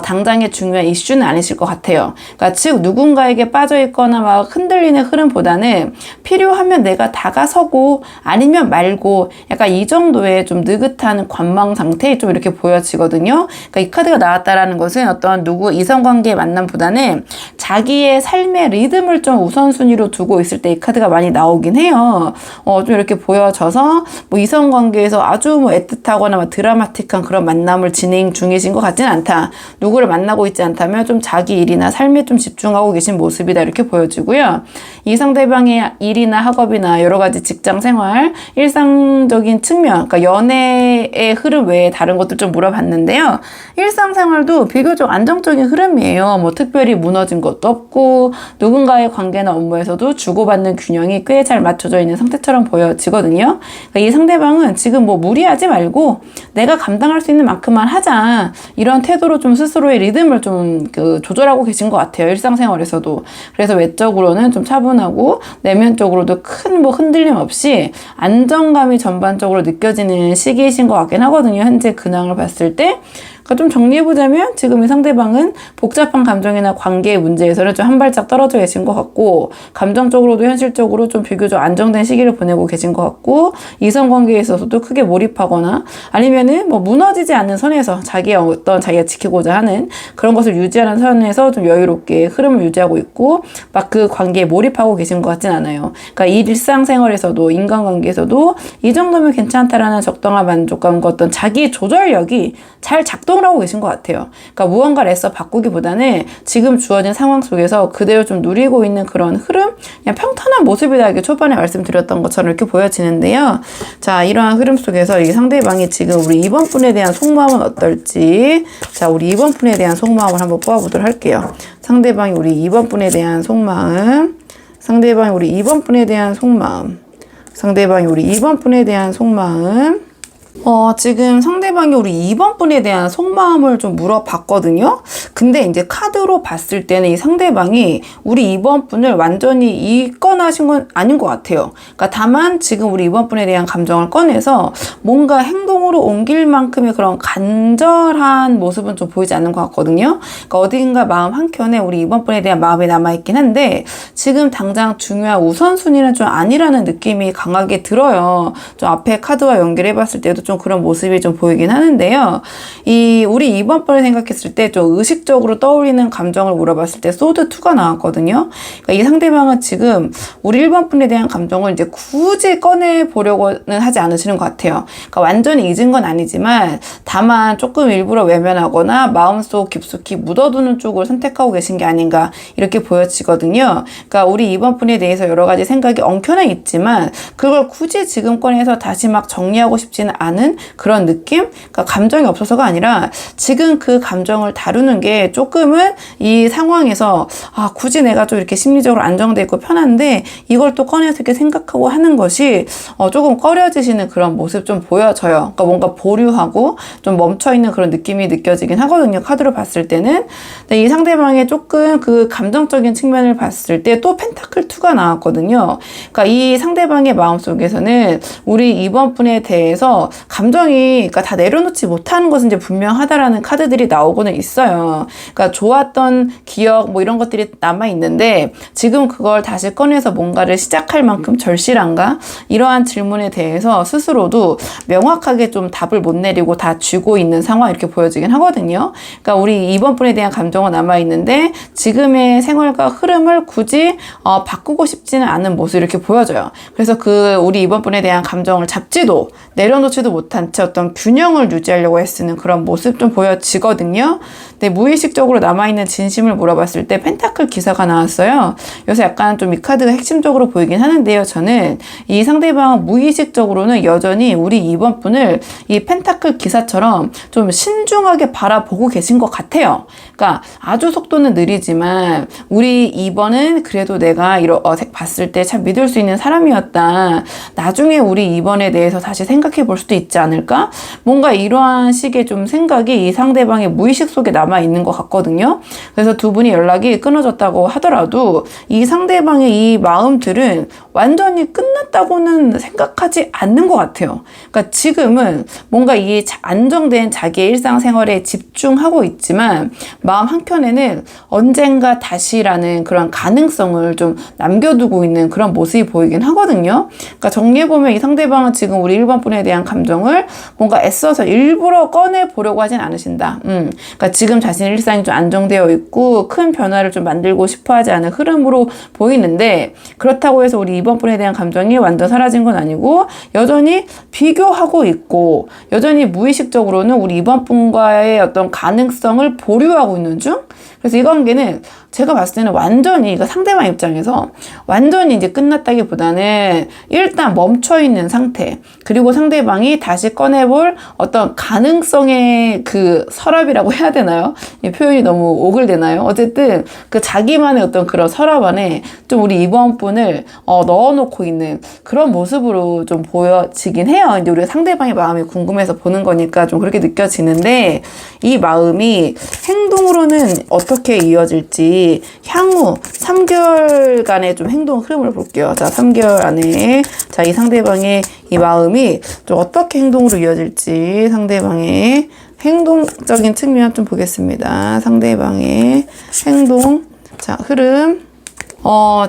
당장의 중요한 이슈는 아니실 것 같아요. 그러니까 즉 누군가에게 빠져있거나 막 흔들리는 흐름보다는 필요하면 내가 다가서고 아니면 말고 약간 이 정도의 좀 느긋한 관망 상태, 좀 이렇게 보여지거든요. 그러니까 이 카드가 나왔다라는 것은 어떤 누구 이성관계의 만남보다는 자기의 삶의 리듬을 좀 우선순위로 두고 있을 때 이 카드가 많이 나오긴 해요. 좀 이렇게 보여져서 뭐 이성관계에서 아주 뭐 애틋하거나 막 드라마틱한 그런 만남을 진행 중이신 것 같지는 않다. 누구를 만나고 있지 않다면 좀 자기 일이나 삶에 좀 집중하고 계신 모습이다, 이렇게 보여지고요. 이 상대방의 일이나 학업이나 여러 가지 직장 생활, 일상적인 측면, 그러니까 연애의 흐름 외에 다른 것들 좀 물어봤는데요. 일상생활도 비교적 안정적인 흐름이에요. 뭐 특별히 무너진 것도 없고 누군가의 관계나 업무에서도 주고받는 균형이 꽤 잘 맞춰져 있는 상태처럼 보여지거든요. 그러니까 이 상대방은 지금 뭐 무리하지 말고 내가 감당할 수 있는 만큼만 하자, 이런 태도로 좀 스스로의 리듬을 좀 조절하고 계신 것 같아요. 일상생활에서도. 그래서 외적으로는 좀 차분하고 내면적으로도 큰 뭐 흔들림 없이 안정감이 전반적으로 느껴지는 시기이신 것 같긴 하거든요. 현재 근황을 봤을 때. 좀 정리해보자면 지금 이 상대방은 복잡한 감정이나 관계의 문제에서는 좀 한 발짝 떨어져 계신 것 같고, 감정적으로도 현실적으로 좀 비교적 안정된 시기를 보내고 계신 것 같고, 이성관계에 있어서도 크게 몰입하거나 아니면은 뭐 무너지지 않는 선에서 자기가 지키고자 하는 그런 것을 유지하는 선에서 좀 여유롭게 흐름을 유지하고 있고 막 그 관계에 몰입하고 계신 것 같진 않아요. 그러니까 이 일상생활에서도 인간관계에서도 이 정도면 괜찮다라는 적당한 만족감과 어떤 자기 조절력이 잘 작동을 하고 계신 것 같아요. 그러니까 무언가를 애써 바꾸기보다는 지금 주어진 상황 속에서 그대로 좀 누리고 있는 그런 흐름, 그냥 평탄한 모습이다, 이렇게 초반에 말씀드렸던 것처럼 이렇게 보여지는데요. 자, 이러한 흐름 속에서 이 상대방이 지금 우리 이번 분에 대한 속마음은 어떨지, 자, 우리 이번 분에 대한 속마음을 한번 뽑아보도록 할게요. 상대방이 우리 이번 분에 대한 속마음, 상대방이 우리 이번 분에 대한 속마음, 상대방이 우리 이번 분에 대한 속마음. 지금 상대방이 우리 2번 분에 대한 속마음을 좀 물어봤거든요. 근데 이제 카드로 봤을 때는 이 상대방이 우리 2번 분을 완전히 잊거나 하신 건 아닌 것 같아요. 그러니까 다만 지금 우리 2번 분에 대한 감정을 꺼내서 뭔가 행동으로 옮길 만큼의 그런 간절한 모습은 좀 보이지 않는 것 같거든요. 그러니까 어딘가 마음 한켠에 우리 2번 분에 대한 마음이 남아있긴 한데 지금 당장 중요한 우선순위는 좀 아니라는 느낌이 강하게 들어요. 좀 앞에 카드와 연결해봤을 때도 상대방에도 좀 그런 모습이 좀 보이긴 하는데요. 우리 이번 번에 생각했을 때 좀 의식적으로 떠올리는 감정을 물어봤을 때 소드2가 나왔거든요. 그러니까 이 상대방은 지금 우리 1번 분에 대한 감정을 이제 굳이 꺼내보려고는 하지 않으시는 것 같아요. 그러니까 완전히 잊은 건 아니지만 다만 조금 일부러 외면하거나 마음속 깊숙이 묻어두는 쪽을 선택하고 계신 게 아닌가 이렇게 보여지거든요. 그러니까 우리 이번 분에 대해서 여러 가지 생각이 엉켜는 있지만 그걸 굳이 지금 꺼내서 다시 막 정리하고 싶지는 않은 그런 느낌? 그러니까 감정이 없어서가 아니라 지금 그 감정을 다루는 게 조금은 이 상황에서 굳이 내가 좀 이렇게 심리적으로 안정돼 있고 편한데 이걸 또 꺼내서 이렇게 생각하고 하는 것이 조금 꺼려지시는 그런 모습 좀 보여져요. 그러니까 뭔가 보류하고 좀 멈춰있는 그런 느낌이 느껴지긴 하거든요. 카드로 봤을 때는. 근데 이 상대방의 조금 그 감정적인 측면을 봤을 때 또 펜타클 2가 나왔거든요. 그러니까 이 상대방의 마음속에서는 우리 이번 분에 대해서 감정이 그러니까 다 내려놓지 못하는 것은 이제 분명하다라는 카드들이 나오고는 있어요. 그러니까 좋았던 기억 뭐 이런 것들이 남아있는데 지금 그걸 다시 꺼내서 뭔가를 시작할 만큼 절실한가? 이러한 질문에 대해서 스스로도 명확하게 좀 답을 못 내리고 다 쥐고 있는 상황 이렇게 보여지긴 하거든요. 그러니까 우리 이번 분에 대한 감정은 남아있는데 지금의 생활과 흐름을 굳이 바꾸고 싶지는 않은 모습 이렇게 보여져요. 그래서 우리 이번 분에 대한 감정을 잡지도 내려놓지도 못한 채 어떤 균형을 유지하려고 애쓰는 그런 모습 좀 보여지거든요. 근데 무의식적으로 남아있는 진심을 물어봤을 때 펜타클 기사가 나왔어요. 그래서 약간 좀 이 카드가 핵심적으로 보이긴 하는데요. 저는 이 상대방은 무의식적으로는 여전히 우리 이번 분을 이 펜타클 기사처럼 좀 신중하게 바라보고 계신 것 같아요. 그러니까 아주 속도는 느리지만 우리 2번은 그래도 내가 봤을 때 참 믿을 수 있는 사람이었다. 나중에 우리 2번에 대해서 다시 생각해 볼 수도 있지 않을까? 뭔가 이러한 식의 좀 생각이 이 상대방의 무의식 속에 남아 있는 것 같거든요. 그래서 두 분이 연락이 끊어졌다고 하더라도 이 상대방의 이 마음들은 완전히 끝났다고는 생각하지 않는 것 같아요. 그러니까 지금은 뭔가 이 안정된 자기의 일상생활에 집중하고 있지만 마음 한켠에는 언젠가 다시라는 그런 가능성을 좀 남겨두고 있는 그런 모습이 보이긴 하거든요. 그러니까 정리해보면 이 상대방은 지금 우리 1번 분에 대한 감정을 뭔가 애써서 일부러 꺼내보려고 하진 않으신다. 그러니까 지금 자신의 일상이 좀 안정되어 있고 큰 변화를 좀 만들고 싶어 하지 않은 흐름으로 보이는데 그렇다고 해서 우리 2번 분에 대한 감정이 완전 사라진 건 아니고 여전히 비교하고 있고 여전히 무의식적으로는 우리 2번 분과의 어떤 가능성을 보류하고 있는 중? 그래서 이 관계는 제가 봤을 때는 완전히 상대방 입장에서 완전히 이제 끝났다기보다는 일단 멈춰있는 상태 그리고 상대방이 다시 꺼내볼 어떤 가능성의 그 서랍이라고 해야 되나요? 이 표현이 너무 오글되나요? 어쨌든 그 자기만의 어떤 그런 서랍 안에 좀 우리 이번 분을 넣어놓고 있는 그런 모습으로 좀 보여지긴 해요. 이제 우리가 상대방의 마음이 궁금해서 보는 거니까 좀 그렇게 느껴지는데 이 마음이 행동으로는 어떻게 이어질지 향후 3개월간의 좀 행동 흐름을 볼게요. 자, 3개월 안에 이 상대방의 이 마음이 좀 어떻게 행동으로 이어질지 상대방의 행동적인 측면 좀 보겠습니다. 상대방의 행동, 흐름.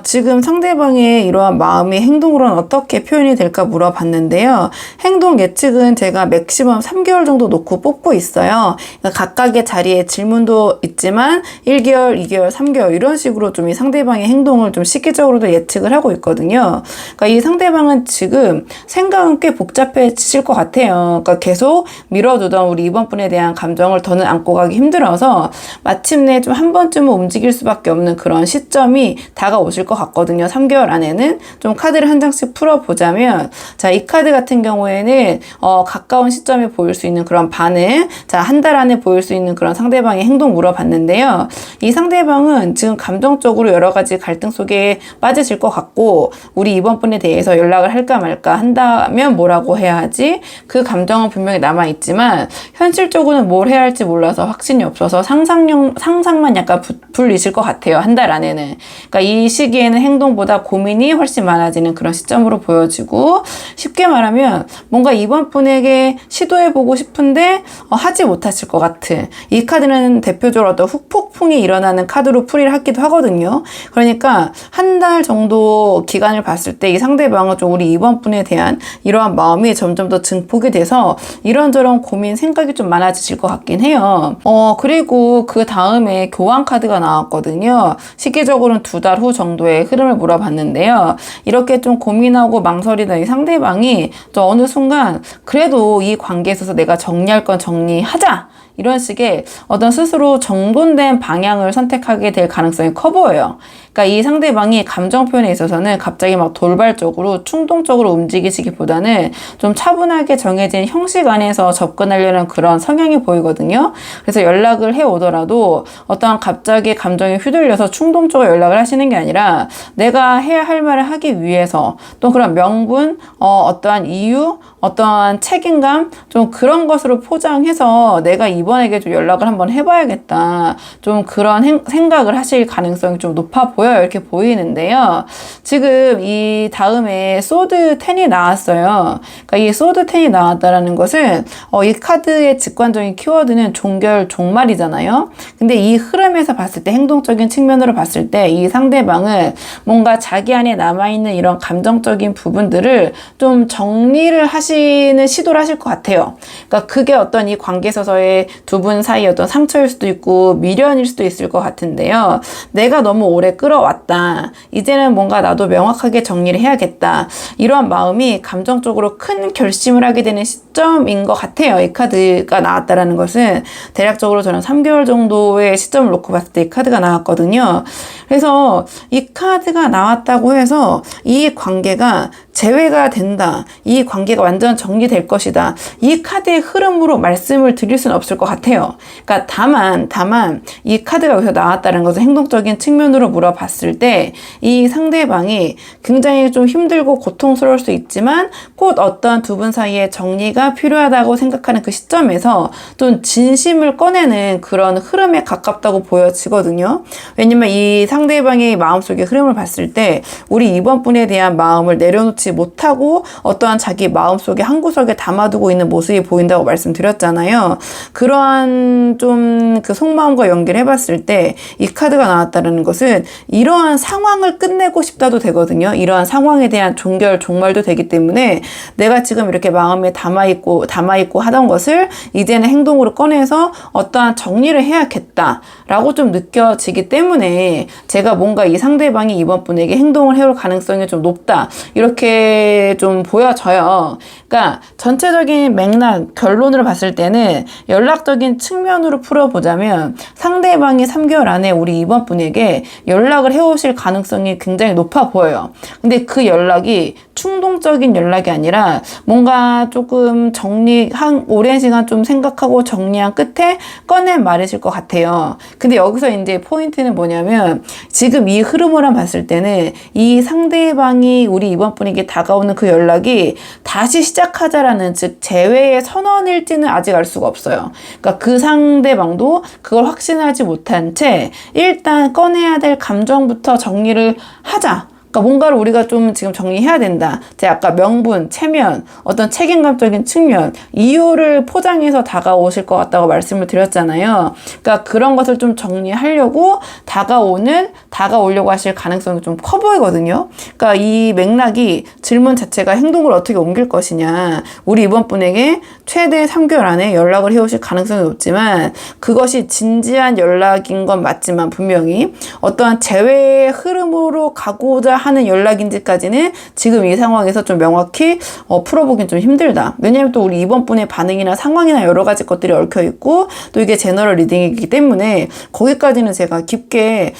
지금 상대방의 이러한 마음이 행동으로는 어떻게 표현이 될까 물어봤는데요. 행동 예측은 제가 맥시멈 3개월 정도 놓고 뽑고 있어요. 그러니까 각각의 자리에 질문도 있지만 1개월, 2개월, 3개월 이런 식으로 좀 이 상대방의 행동을 좀 시기적으로도 예측을 하고 있거든요. 그러니까 이 상대방은 지금 생각은 꽤 복잡해지실 것 같아요. 그러니까 계속 미뤄두던 우리 이번 분에 대한 감정을 더는 안고 가기 힘들어서 마침내 좀 한 번쯤은 움직일 수밖에 없는 그런 시점이 다가오실 것 같거든요. 3개월 안에는 좀 카드를 한 장씩 풀어보자면 이 카드 같은 경우에는 가까운 시점에 보일 수 있는 그런 반응, 한 달 안에 보일 수 있는 그런 상대방의 행동 물어봤는데요. 이 상대방은 지금 감정적으로 여러 가지 갈등 속에 빠지실 것 같고 우리 이번 분에 대해서 연락을 할까 말까 한다면 뭐라고 해야 하지? 그 감정은 분명히 남아있지만 현실적으로는 뭘 해야 할지 몰라서 확신이 없어서 상상만 약간 불리실 것 같아요. 한 달 안에는. 그러니까 이 시기에는 행동보다 고민이 훨씬 많아지는 그런 시점으로 보여지고, 쉽게 말하면 뭔가 이번 분에게 시도해보고 싶은데 하지 못하실 것 같은, 이 카드는 대표적으로 어떤 후폭풍이 일어나는 카드로 풀이를 하기도 하거든요. 그러니까 한 달 정도 기간을 봤을 때 이 상대방은 좀 우리 이번 분에 대한 이러한 마음이 점점 더 증폭이 돼서 이런저런 고민 생각이 좀 많아지실 것 같긴 해요. 그리고 그 다음에 교환 카드가 나왔거든요. 시기적으로는 2달 후 정도의 흐름을 물어봤는데요. 이렇게 좀 고민하고 망설이던 이 상대방이 또 어느 순간 그래도 이 관계에 있어서 내가 정리할 건 정리하자, 이런 식의 어떤 스스로 정돈된 방향을 선택하게 될 가능성이 커 보여요. 그러니까 이 상대방이 감정 표현에 있어서는 갑자기 막 돌발적으로 충동적으로 움직이시기보다는 좀 차분하게 정해진 형식 안에서 접근하려는 그런 성향이 보이거든요. 그래서 연락을 해 오더라도 어떠한 갑자기 감정에 휘둘려서 충동적으로 연락을 하시는 게 아니라 내가 해야 할 말을 하기 위해서, 또 그런 명분, 어떠한 이유, 어떠한 책임감, 좀 그런 것으로 포장해서 내가 이번에게 좀 연락을 한번 해봐야겠다, 좀 그런 생각을 하실 가능성이 좀 높아 보여요. 이렇게 보이는데요. 지금 이 다음에 소드 10이 나왔어요. 그러니까 이 소드 10이 나왔다라는 것은 이 카드의 직관적인 키워드는 종결, 종말이잖아요. 근데 이 흐름에서 봤을 때, 행동적인 측면으로 봤을 때 이 상대방은 뭔가 자기 안에 남아있는 이런 감정적인 부분들을 좀 정리를 하시는 시도를 하실 것 같아요. 그러니까 그게 어떤 이 관계에서의 두 분 사이의 어떤 상처일 수도 있고 미련일 수도 있을 것 같은데요. 내가 너무 오래 끌어왔다, 이제는 뭔가 나도 명확하게 정리를 해야겠다, 이러한 마음이 감정적으로 큰 결심을 하게 되는 시점인 것 같아요. 이 카드가 나왔다라는 것은 대략적으로 저는 3개월 정도의 시점을 놓고 봤을 때 이 카드가 나왔거든요. 그래서 이 카드가 나왔다고 해서 이 관계가 재회가 된다, 이 관계가 완전 정리될 것이다, 이 카드의 흐름으로 말씀을 드릴 수는 없을 것 같아요. 그러니까 다만 이 카드가 여기서 나왔다는 것은 행동적인 측면으로 물어봤을 때 이 상대방이 굉장히 좀 힘들고 고통스러울 수 있지만 곧 어떠한 두 분 사이에 정리가 필요하다고 생각하는 그 시점에서 또 진심을 꺼내는 그런 흐름에 가깝다고 보여지거든요. 왜냐면 이 상대방의 마음속의 흐름을 봤을 때 우리 이번 분에 대한 마음을 내려놓지 못하고 어떠한 자기 마음속에 한 구석에 담아두고 있는 모습이 보인다고 말씀드렸잖아요. 그러한 좀 그 속마음과 연결해 봤을 때 이 카드가 나왔다는 것은 이러한 상황을 끝내고 싶다도 되거든요. 이러한 상황에 대한 종결, 종말도 되기 때문에 내가 지금 이렇게 마음에 담아있고 하던 것을 이제는 행동으로 꺼내서 어떠한 정리를 해야겠다라고 좀 느껴지기 때문에 제가 뭔가 이 상대방이 이번 분에게 행동을 해올 가능성이 좀 높다, 이렇게 좀 보여져요. 그러니까 전체적인 맥락, 결론으로 봤을 때는 연락적인 측면으로 풀어보자면 상대방이 3개월 안에 우리 이번 분에게 연락을 해오실 가능성이 굉장히 높아 보여요. 근데 그 연락이 충동적인 연락이 아니라 뭔가 조금 오랜 시간 좀 생각하고 정리한 끝에 꺼낸 말이실 것 같아요. 근데 여기서 이제 포인트는 뭐냐면 지금 이 흐름을 봤을 때는 이 상대방이 우리 이번 분에게 다가오는 그 연락이 다시 시작하자라는, 즉 재회의 선언일지는 아직 알 수가 없어요. 그러니까 그 상대방도 그걸 확신하지 못한 채 일단 꺼내야 될 감정부터 정리를 하자, 그러니까 뭔가를 우리가 좀 지금 정리해야 된다, 제가 아까 명분, 체면, 어떤 책임감적인 측면, 이유를 포장해서 다가오실 것 같다고 말씀을 드렸잖아요. 그러니까 그런 것을 좀 정리하려고 다가오려고 하실 가능성이 좀 커 보이거든요. 그러니까 이 맥락이, 질문 자체가 행동을 어떻게 옮길 것이냐, 우리 이번 분에게 최대 3개월 안에 연락을 해오실 가능성이 높지만 그것이 진지한 연락인 건 맞지만 분명히 어떠한 재회의 흐름으로 가고자 하는 연락인지까지는 지금 이 상황에서 좀 명확히 풀어보긴 좀 힘들다. 왜냐면 또 우리 이번 분의 반응이나 상황이나 여러 가지 것들이 얽혀 있고 또 이게 제너럴 리딩이기 때문에 거기까지는 제가 깊게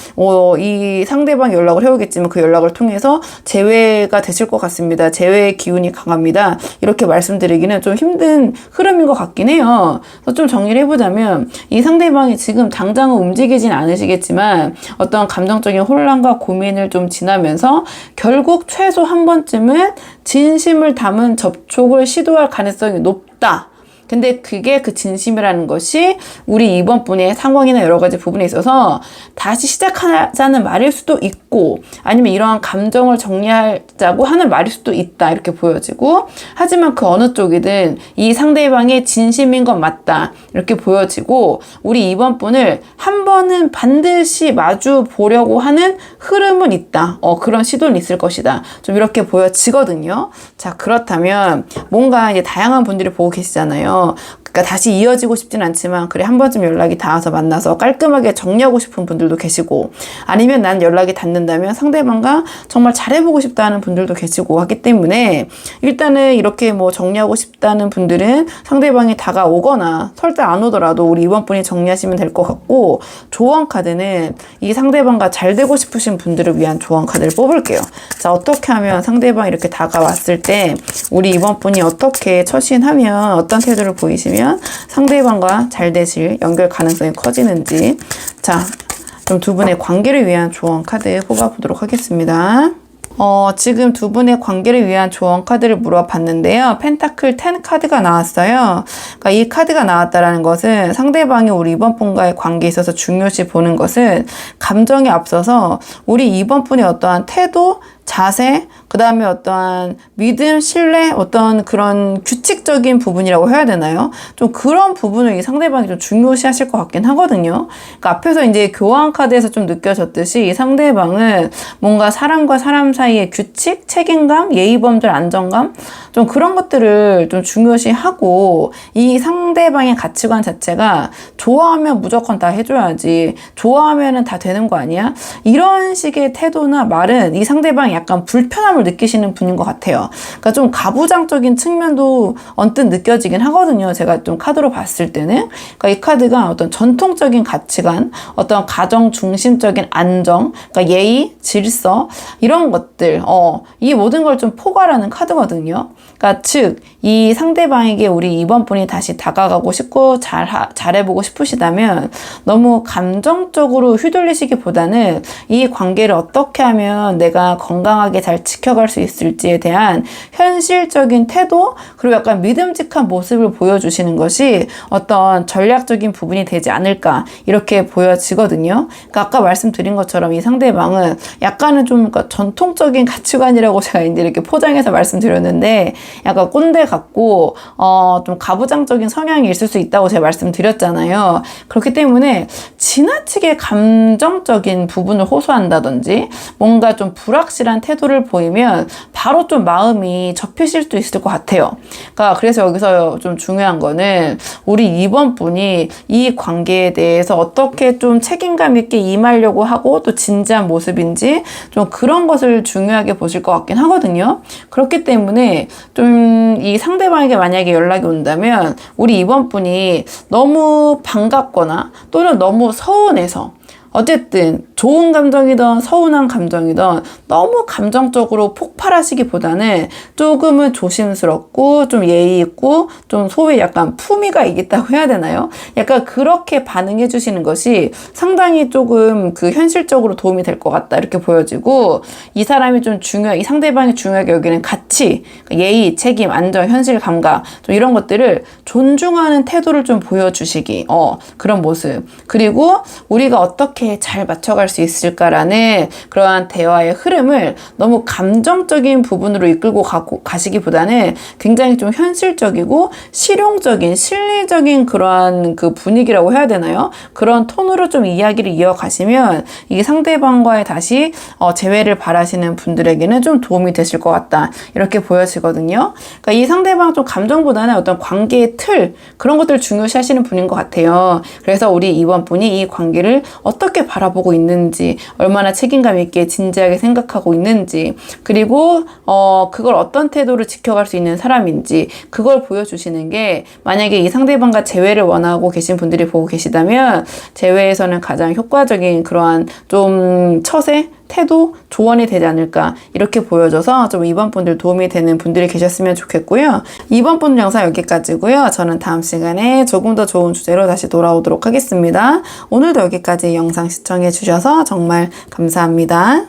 이 상대방이 연락을 해오겠지만 그 연락을 통해서 재회가 되실 것 같습니다, 재회의 기운이 강합니다, 이렇게 말씀드리기는 좀 힘든 흐름인 것 같긴 해요. 그래서 좀 정리를 해보자면 이 상대방이 지금 당장은 움직이진 않으시겠지만 어떤 감정적인 혼란과 고민을 좀 지나면서 결국 최소 한 번쯤은 진심을 담은 접촉을 시도할 가능성이 높다, 근데 그게 그 진심이라는 것이 우리 이번 분의 상황이나 여러 가지 부분에 있어서 다시 시작하자는 말일 수도 있고, 아니면 이러한 감정을 정리하자고 하는 말일 수도 있다, 이렇게 보여지고, 하지만 그 어느 쪽이든 이 상대방의 진심인 건 맞다, 이렇게 보여지고, 우리 이번 분을 한 번은 반드시 마주 보려고 하는 흐름은 있다. 그런 시도는 있을 것이다. 좀 이렇게 보여지거든요. 자, 그렇다면 뭔가 이제 다양한 분들이 보고 계시잖아요. 그러니까 다시 이어지고 싶진 않지만 그래 한 번쯤 연락이 닿아서 만나서 깔끔하게 정리하고 싶은 분들도 계시고, 아니면 난 연락이 닿는다면 상대방과 정말 잘해보고 싶다는 분들도 계시고 하기 때문에, 일단은 이렇게 뭐 정리하고 싶다는 분들은 상대방이 다가오거나 설득 안 오더라도 우리 이번 분이 정리하시면 될 것 같고, 조언 카드는 이 상대방과 잘 되고 싶으신 분들을 위한 조언 카드를 뽑을게요. 자, 어떻게 하면 상대방이 이렇게 다가왔을 때 우리 이번 분이 어떻게 처신하면, 어떤 태도를 보이시면 상대방과 잘 되실 연결 가능성이 커지는지, 자, 좀 두 분의 관계를 위한 조언 카드 뽑아보도록 하겠습니다. 지금 두 분의 관계를 위한 조언 카드를 물어봤는데요. 펜타클 10 카드가 나왔어요. 그러니까 이 카드가 나왔다라는 것은 상대방이 우리 이번 분과의 관계에 있어서 중요시 보는 것은 감정에 앞서서 우리 이번 분의 어떠한 태도, 자세, 그 다음에 어떠한 믿음, 신뢰, 어떤 그런 규칙적인 부분이라고 해야 되나요? 좀 그런 부분을 이 상대방이 좀 중요시 하실 것 같긴 하거든요. 그러니까 앞에서 이제 교환 카드에서 좀 느껴졌듯이 이 상대방은 뭔가 사람과 사람 사이의 규칙, 책임감, 예의범절, 안정감, 좀 그런 것들을 좀 중요시 하고, 이 상대방의 가치관 자체가 좋아하면 무조건 다 해줘야지, 좋아하면은 다 되는 거 아니야? 이런 식의 태도나 말은 이 상대방이 약간 불편함을 느끼시는 분인 것 같아요. 그러니까 좀 가부장적인 측면도 언뜻 느껴지긴 하거든요. 제가 좀 카드로 봤을 때는. 그러니까 이 카드가 어떤 전통적인 가치관, 어떤 가정 중심적인 안정, 그러니까 예의, 질서, 이런 것들, 이 모든 걸 좀 포괄하는 카드거든요. 그러니까 즉, 이 상대방에게 우리 이번 분이 다시 다가가고 싶고 잘해보고 싶으시다면 너무 감정적으로 휘둘리시기보다는 이 관계를 어떻게 하면 내가 건강하게 잘 지켜갈 수 있을지에 대한 현실적인 태도, 그리고 약간 믿음직한 모습을 보여주시는 것이 어떤 전략적인 부분이 되지 않을까, 이렇게 보여지거든요. 그러니까 아까 말씀드린 것처럼 이 상대방은 약간은 좀 그러니까 전통적인 가치관이라고 제가 이제 이렇게 포장해서 말씀드렸는데, 약간 꼰대 같고 좀 가부장적인 성향이 있을 수 있다고 제가 말씀드렸잖아요. 그렇기 때문에 지나치게 감정적인 부분을 호소한다든지 뭔가 좀 불확실한 태도를 보이면 바로 좀 마음이 접히실 수도 있을 것 같아요. 그러니까 그래서 여기서 좀 중요한 거는 우리 이번 분이 이 관계에 대해서 어떻게 좀 책임감 있게 임하려고 하고 또 진지한 모습인지, 좀 그런 것을 중요하게 보실 것 같긴 하거든요. 그렇기 때문에 좀 이 상대방에게 만약에 연락이 온다면 우리 이번 분이 너무 반갑거나 또는 너무 서운해서, 어쨌든 좋은 감정이든 서운한 감정이든 너무 감정적으로 폭발하시기보다는 조금은 조심스럽고 좀 예의 있고 좀 소위 약간 품위가 있다고 해야 되나요? 약간 그렇게 반응해 주시는 것이 상당히 조금 그 현실적으로 도움이 될 것 같다, 이렇게 보여지고, 이 사람이 좀 이 상대방이 중요하게 여기는 가치, 예의, 책임, 안정, 현실 감각, 좀 이런 것들을 존중하는 태도를 좀 보여주시기, 그런 모습. 그리고 우리가 어떻게 잘 맞춰갈 수 있을까라는 그러한 대화의 흐름을 너무 감정적인 부분으로 이끌고 가시기보다는 굉장히 좀 현실적이고 실용적인, 실리적인 그러한 그 분위기라고 해야 되나요? 그런 톤으로 좀 이야기를 이어가시면 이 상대방과의 다시 재회를 바라시는 분들에게는 좀 도움이 되실 것 같다, 이렇게 보여지거든요. 그러니까 이 상대방 좀 감정보다는 어떤 관계의 틀, 그런 것들을 중요시 하시는 분인 것 같아요. 그래서 우리 이번 분이 이 관계를 어떻게 바라보고 있는지, 얼마나 책임감 있게 진지하게 생각하고 있는지, 그리고 그걸 어떤 태도를 지켜갈 수 있는 사람인지, 그걸 보여주시는 게, 만약에 이 상대방과 재회를 원하고 계신 분들이 보고 계시다면 재회에서는 가장 효과적인 그러한 좀 처세, 태도, 조언이 되지 않을까, 이렇게 보여져서 좀 이번 분들 도움이 되는 분들이 계셨으면 좋겠고요. 이번 분 영상 여기까지고요. 저는 다음 시간에 조금 더 좋은 주제로 다시 돌아오도록 하겠습니다. 오늘도 여기까지 영상 시청해 주셔서 정말 감사합니다.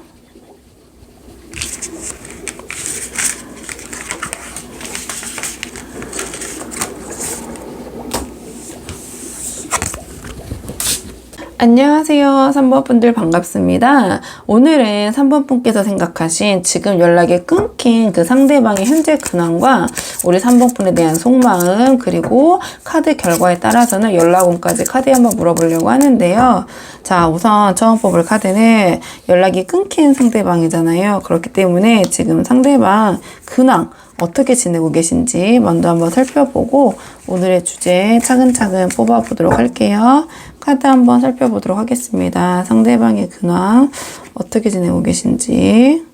안녕하세요. 3번 분들 반갑습니다. 오늘은 3번 분께서 생각하신 지금 연락이 끊긴 그 상대방의 현재 근황과 우리 3번 분에 대한 속마음, 그리고 카드 결과에 따라서는 연락운까지 카드에 한번 물어보려고 하는데요. 자, 우선 처음 뽑을 카드는 연락이 끊긴 상대방이잖아요. 그렇기 때문에 지금 상대방 근황 어떻게 지내고 계신지 먼저 한번 살펴보고 오늘의 주제 차근차근 뽑아보도록 할게요. 카드 한번 살펴보도록 하겠습니다. 상대방의 근황 어떻게 지내고 계신지.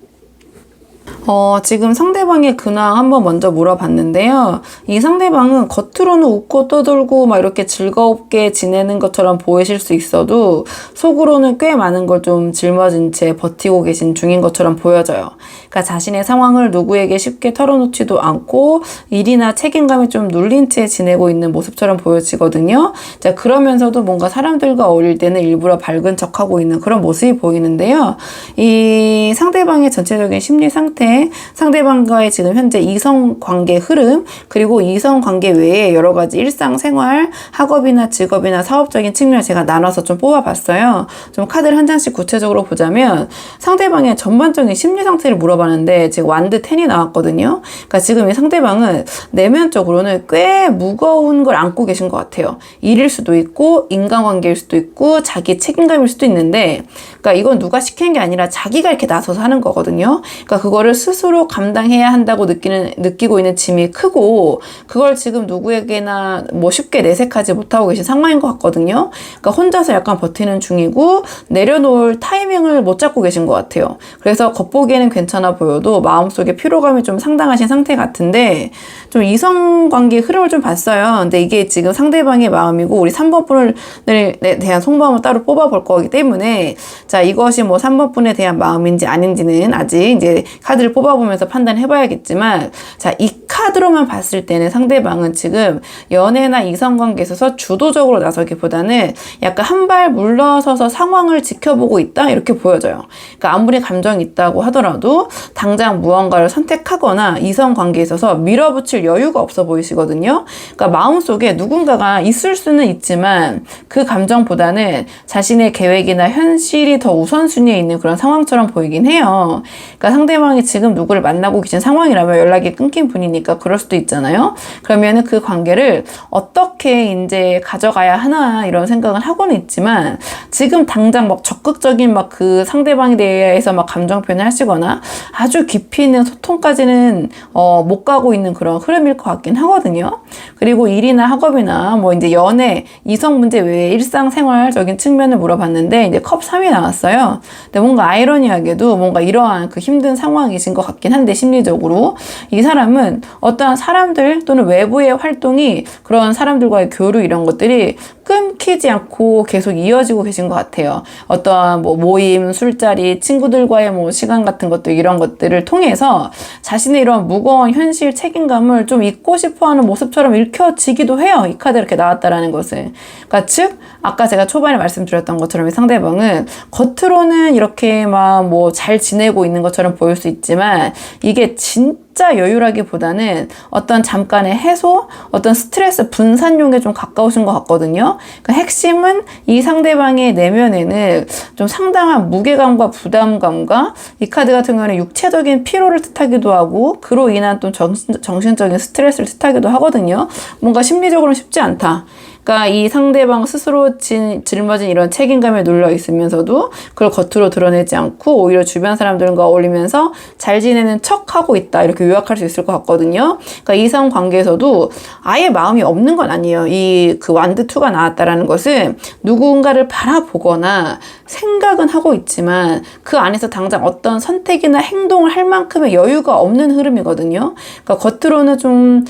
지금 상대방의 근황 한번 먼저 물어봤는데요. 이 상대방은 겉으로는 웃고 떠들고 막 이렇게 즐겁게 지내는 것처럼 보이실 수 있어도 속으로는 꽤 많은 걸 좀 짊어진 채 버티고 계신 중인 것처럼 보여져요. 그러니까 자신의 상황을 누구에게 쉽게 털어놓지도 않고 일이나 책임감이 좀 눌린 채 지내고 있는 모습처럼 보여지거든요. 자, 그러면서도 뭔가 사람들과 어울릴 때는 일부러 밝은 척하고 있는 그런 모습이 보이는데요. 이 상대방의 전체적인 심리 상태, 상대방과의 지금 현재 이성관계 흐름, 그리고 이성관계 외에 여러 가지 일상생활, 학업이나 직업이나 사업적인 측면을 제가 나눠서 좀 뽑아봤어요. 좀 카드를 한 장씩 구체적으로 보자면 상대방의 전반적인 심리 상태를 물어봤는데 지금 완드 10이 나왔거든요. 그러니까 지금 이 상대방은 내면적으로는 꽤 무거운 걸 안고 계신 것 같아요. 일일 수도 있고 인간관계일 수도 있고 자기 책임감일 수도 있는데, 그러니까 이건 누가 시키는 게 아니라 자기가 이렇게 나서서 하는 거거든요. 그러니까 그거를 스스로 감당해야 한다고 느끼고 있는 짐이 크고, 그걸 지금 누구에게나 뭐 쉽게 내색하지 못하고 계신 상황인 것 같거든요. 그러니까 혼자서 약간 버티는 중이고 내려놓을 타이밍을 못 잡고 계신 것 같아요. 그래서 겉보기에는 괜찮아 보여도 마음속에 피로감이 좀 상당하신 상태 같은데, 좀 이성관계 흐름을 좀 봤어요. 근데 이게 지금 상대방의 마음이고 우리 3번 분에 대한 속마음을 따로 뽑아볼 거기 때문에, 자, 이것이 뭐 3번 분에 대한 마음인지 아닌지는 아직 이제 카드를 뽑아보면서 판단해 봐야겠지만, 자, 이 카드로만 봤을 때는 상대방은 지금 연애나 이성관계에 있어서 주도적으로 나서기보다는 약간 한 발 물러서서 상황을 지켜보고 있다, 이렇게 보여져요. 그러니까 아무리 감정이 있다고 하더라도 당장 무언가를 선택하거나 이성관계에 있어서 밀어붙일 여유가 없어 보이시거든요. 그러니까 마음속에 누군가가 있을 수는 있지만 그 감정보다는 자신의 계획이나 현실이 더 우선순위에 있는 그런 상황처럼 보이긴 해요. 그러니까 상대방이 지금 누구를 만나고 계신 상황이라면 연락이 끊긴 분이니까 그럴 수도 있잖아요. 그러면은 그 관계를 어떻게 이제 가져가야 하나 이런 생각은 하고는 있지만, 지금 당장 막 적극적인 막 그 상대방에 대해서 막 감정 표현을 하시거나 아주 깊이 있는 소통까지는 못 가고 있는 그런 흐름일 것 같긴 하거든요. 그리고 일이나 학업이나 뭐 이제 연애, 이성 문제 외에 일상생활적인 측면을 물어봤는데 이제 컵 3이 나왔어요. 근데 뭔가 아이러니하게도 뭔가 이러한 그 힘든 상황이신 것 같긴 한데, 심리적으로 이 사람은 어떠한 사람들 또는 외부의 활동이, 그런 사람들과의 교류 이런 것들이 끊기지 않고 계속 이어지고 계신 것 같아요. 어떠한 뭐 모임, 술자리, 친구들과의 뭐 시간 같은 것들, 이런 것들을 통해서 자신의 이런 무거운 현실 책임감을 좀 잊고 싶어하는 모습처럼 읽혀지기도 해요. 이 카드 이렇게 나왔다라는 것은. 그러니까 즉 아까 제가 초반에 말씀드렸던 것처럼 이 상대방은 겉으로는 이렇게 막 뭐 잘 지내고 있는 것처럼 보일 수 있지만 이게 진짜 여유라기보다는 어떤 잠깐의 해소, 어떤 스트레스 분산용에 좀 가까우신 것 같거든요. 그러니까 핵심은 이 상대방의 내면에는 좀 상당한 무게감과 부담감과, 이 카드 같은 경우는 육체적인 피로를 뜻하기도 하고 그로 인한 또 정신적인 스트레스를 뜻하기도 하거든요. 뭔가 심리적으로는 쉽지 않다. 그러니까 이 상대방 스스로 짊어진 이런 책임감에 눌려 있으면서도 그걸 겉으로 드러내지 않고 오히려 주변 사람들과 어울리면서 잘 지내는 척하고 있다, 이렇게 요약할 수 있을 것 같거든요. 그러니까 이성 관계에서도 아예 마음이 없는 건 아니에요. 이 그 완드 2가 나왔다라는 것은 누군가를 바라보거나 생각은 하고 있지만 그 안에서 당장 어떤 선택이나 행동을 할 만큼의 여유가 없는 흐름이거든요. 그러니까 겉으로는 좀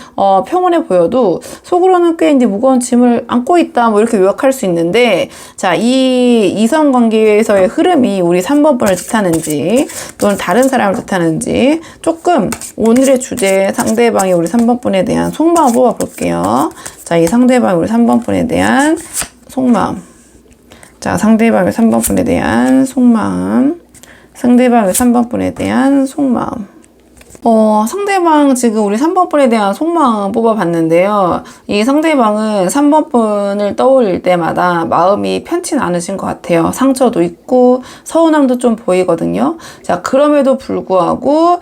평온해 보여도 속으로는 꽤 이제 무거운 짐을 안고 있다, 뭐 이렇게 요약할 수 있는데, 자, 이 이성관계에서의 흐름이 우리 3번 분을 뜻하는지 또는 다른 사람을 뜻하는지 조금 오늘의 주제 상대방이 우리 3번 분에 대한 속마음 뽑아볼게요. 자, 이 상대방이 우리 3번 분에 대한 속마음. 자, 상대방의 3번 분에 대한 속마음. 상대방의 3번 분에 대한 속마음. 상대방 지금 우리 3번 분에 대한 속마음 뽑아봤는데요. 이 상대방은 3번 분을 떠올릴 때마다 마음이 편치 않으신 것 같아요. 상처도 있고 서운함도 좀 보이거든요. 자, 그럼에도 불구하고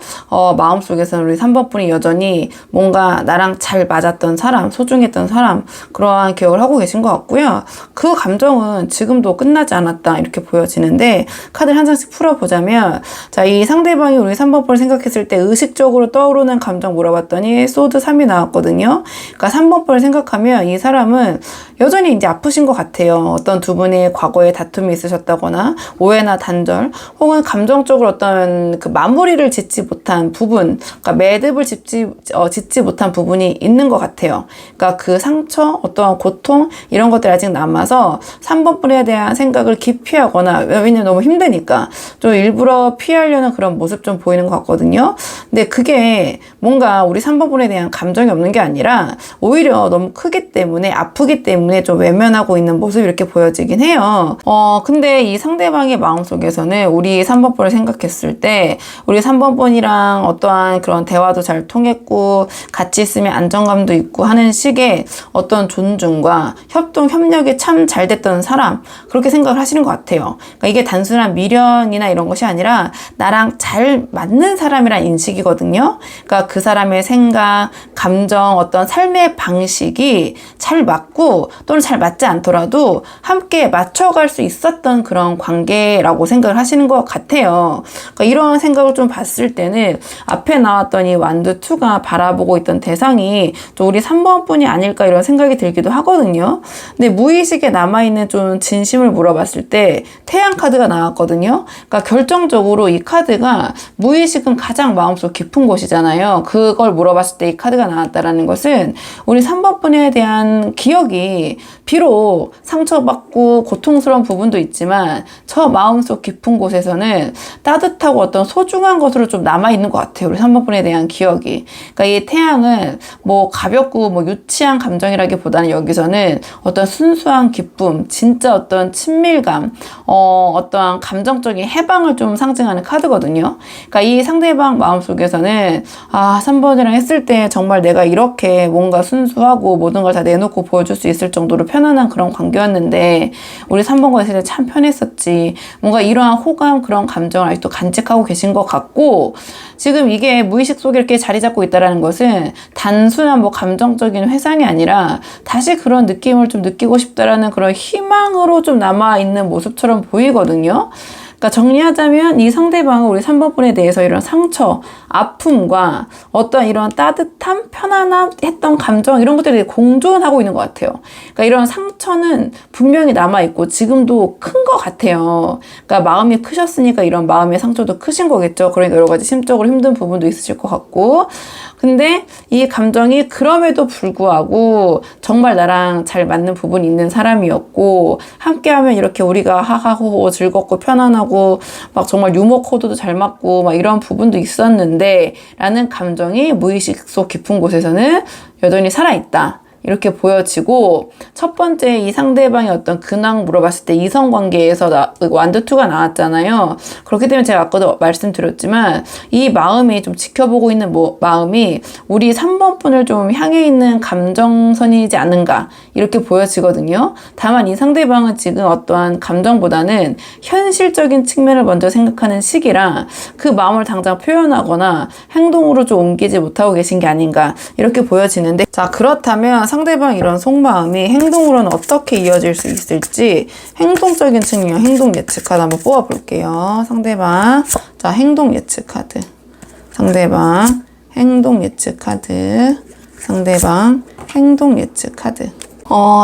마음속에서는 우리 3번 분이 여전히 뭔가 나랑 잘 맞았던 사람, 소중했던 사람, 그러한 기억을 하고 계신 것 같고요. 그 감정은 지금도 끝나지 않았다 이렇게 보여지는데, 카드를 한 장씩 풀어보자면, 자, 이 상대방이 우리 3번 분을 생각했을 때 의식적으로 떠오르는 감정 물어봤더니 소드 3이 나왔거든요. 그러니까 3번 분을 생각하면 이 사람은 여전히 이제 아프신 것 같아요. 어떤 두 분이 과거에 다툼이 있으셨다거나 오해나 단절, 혹은 감정적으로 어떤 그 마무리를 짓지 못한 부분, 그러니까 매듭을 짓지 못한 부분이 있는 것 같아요. 그러니까 그 상처, 어떠한 고통, 이런 것들이 아직 남아서 3번 분에 대한 생각을 기피하거나, 왜냐면 너무 힘드니까 좀 일부러 피하려는 그런 모습 좀 보이는 것 같거든요. 근데 그게 뭔가 우리 3번 분에 대한 감정이 없는 게 아니라 오히려 너무 크기 때문에, 아프기 때문에 좀 외면하고 있는 모습이 이렇게 보여지긴 해요. 근데 이 상대방의 마음속에서는 우리 3번 분을 생각했을 때 우리 3번 분이랑 어떠한 그런 대화도 잘 통했고 같이 있으면 안정감도 있고 하는 식의 어떤 존중과 협동, 협력이 참 잘 됐던 사람, 그렇게 생각을 하시는 것 같아요. 그러니까 이게 단순한 미련이나 이런 것이 아니라 나랑 잘 맞는 사람이란 인식이거든요. 그러니까 그 사람의 생각, 감정, 어떤 삶의 방식이 잘 맞고 또는 잘 맞지 않더라도 함께 맞춰갈 수 있었던 그런 관계라고 생각을 하시는 것 같아요. 그러니까 이런 생각을 좀 봤을 때는 앞에 나왔던 이 완드 2가 바라보고 있던 대상이 또 우리 3번 분이 아닐까 이런 생각이 들기도 하거든요. 근데 무의식에 남아있는 좀 진심을 물어봤을 때 태양 카드가 나왔거든요. 그러니까 결정적으로 이 카드가 무의식은 가장 마음속 깊은 곳이잖아요. 그걸 물어봤을 때 이 카드가 나왔다라는 것은 우리 3번 분에 대한 기억이 비록 상처받고 고통스러운 부분도 있지만 저 마음속 깊은 곳에서는 따뜻하고 어떤 소중한 것으로 좀 남아있는 것 같아요. 우리 3번 분에 대한 기억이. 그러니까 이 태양은 뭐 가볍고 뭐 유치한 감정이라기보다는 여기서는 어떤 순수한 기쁨, 진짜 어떤 친밀감, 어떠한 감정적인 해방을 좀 상징하는 카드거든요. 그러니까 이 상대방 마음속에서는 3번이랑 했을 때 정말 내가 이렇게 뭔가 순수하고 모든 걸 다 내놓고 보여줄 수 있을 정도로 편안한 그런 관계였는데 우리 3번과 했을 때 참 편했었지. 뭔가 이러한 호감, 그런 감정을 아직도 간직하고 계신 것 같고, 지금 이게 무의식 속에 이렇게 자리 잡고 있다는 것은 단순한 뭐 감정적인 회상이 아니라 다시 그런 느낌을 좀 느끼고 싶다라는 그런 희망으로 좀 남아있는 모습처럼 보이거든요. 그러니까 정리하자면 이 상대방은 우리 3번 분에 대해서 이런 상처, 아픔과 어떤 이런 따뜻함, 편안함 했던 감정, 이런 것들이 공존하고 있는 것 같아요. 그러니까 이런 상처는 분명히 남아있고 지금도 큰 것 같아요. 그러니까 마음이 크셨으니까 이런 마음의 상처도 크신 거겠죠. 그러니까 여러 가지 심적으로 힘든 부분도 있으실 것 같고, 근데 이 감정이 그럼에도 불구하고 정말 나랑 잘 맞는 부분이 있는 사람이었고, 함께하면 이렇게 우리가 하하호호 즐겁고 편안하고 막 정말 유머 코드도 잘 맞고 막 이런 부분도 있었는데 라는 감정이 무의식 속 깊은 곳에서는 여전히 살아있다, 이렇게 보여지고, 첫 번째 이 상대방의 어떤 근황 물어봤을 때 이성관계에서 완드2가 나왔잖아요. 그렇기 때문에 제가 아까도 말씀드렸지만 이 마음이 좀 지켜보고 있는 마음이 우리 3번 분을 좀 향해 있는 감정선이지 않은가, 이렇게 보여지거든요. 다만 이 상대방은 지금 어떠한 감정보다는 현실적인 측면을 먼저 생각하는 시기라 그 마음을 당장 표현하거나 행동으로 좀 옮기지 못하고 계신 게 아닌가, 이렇게 보여지는데, 자, 그렇다면 상대방 이런 속마음이 행동으로는 어떻게 이어질 수 있을지 행동적인 측면, 행동 예측 카드 한번 뽑아볼게요. 상대방, 자, 행동 예측 카드, 상대방 행동 예측 카드, 상대방 행동 예측 카드.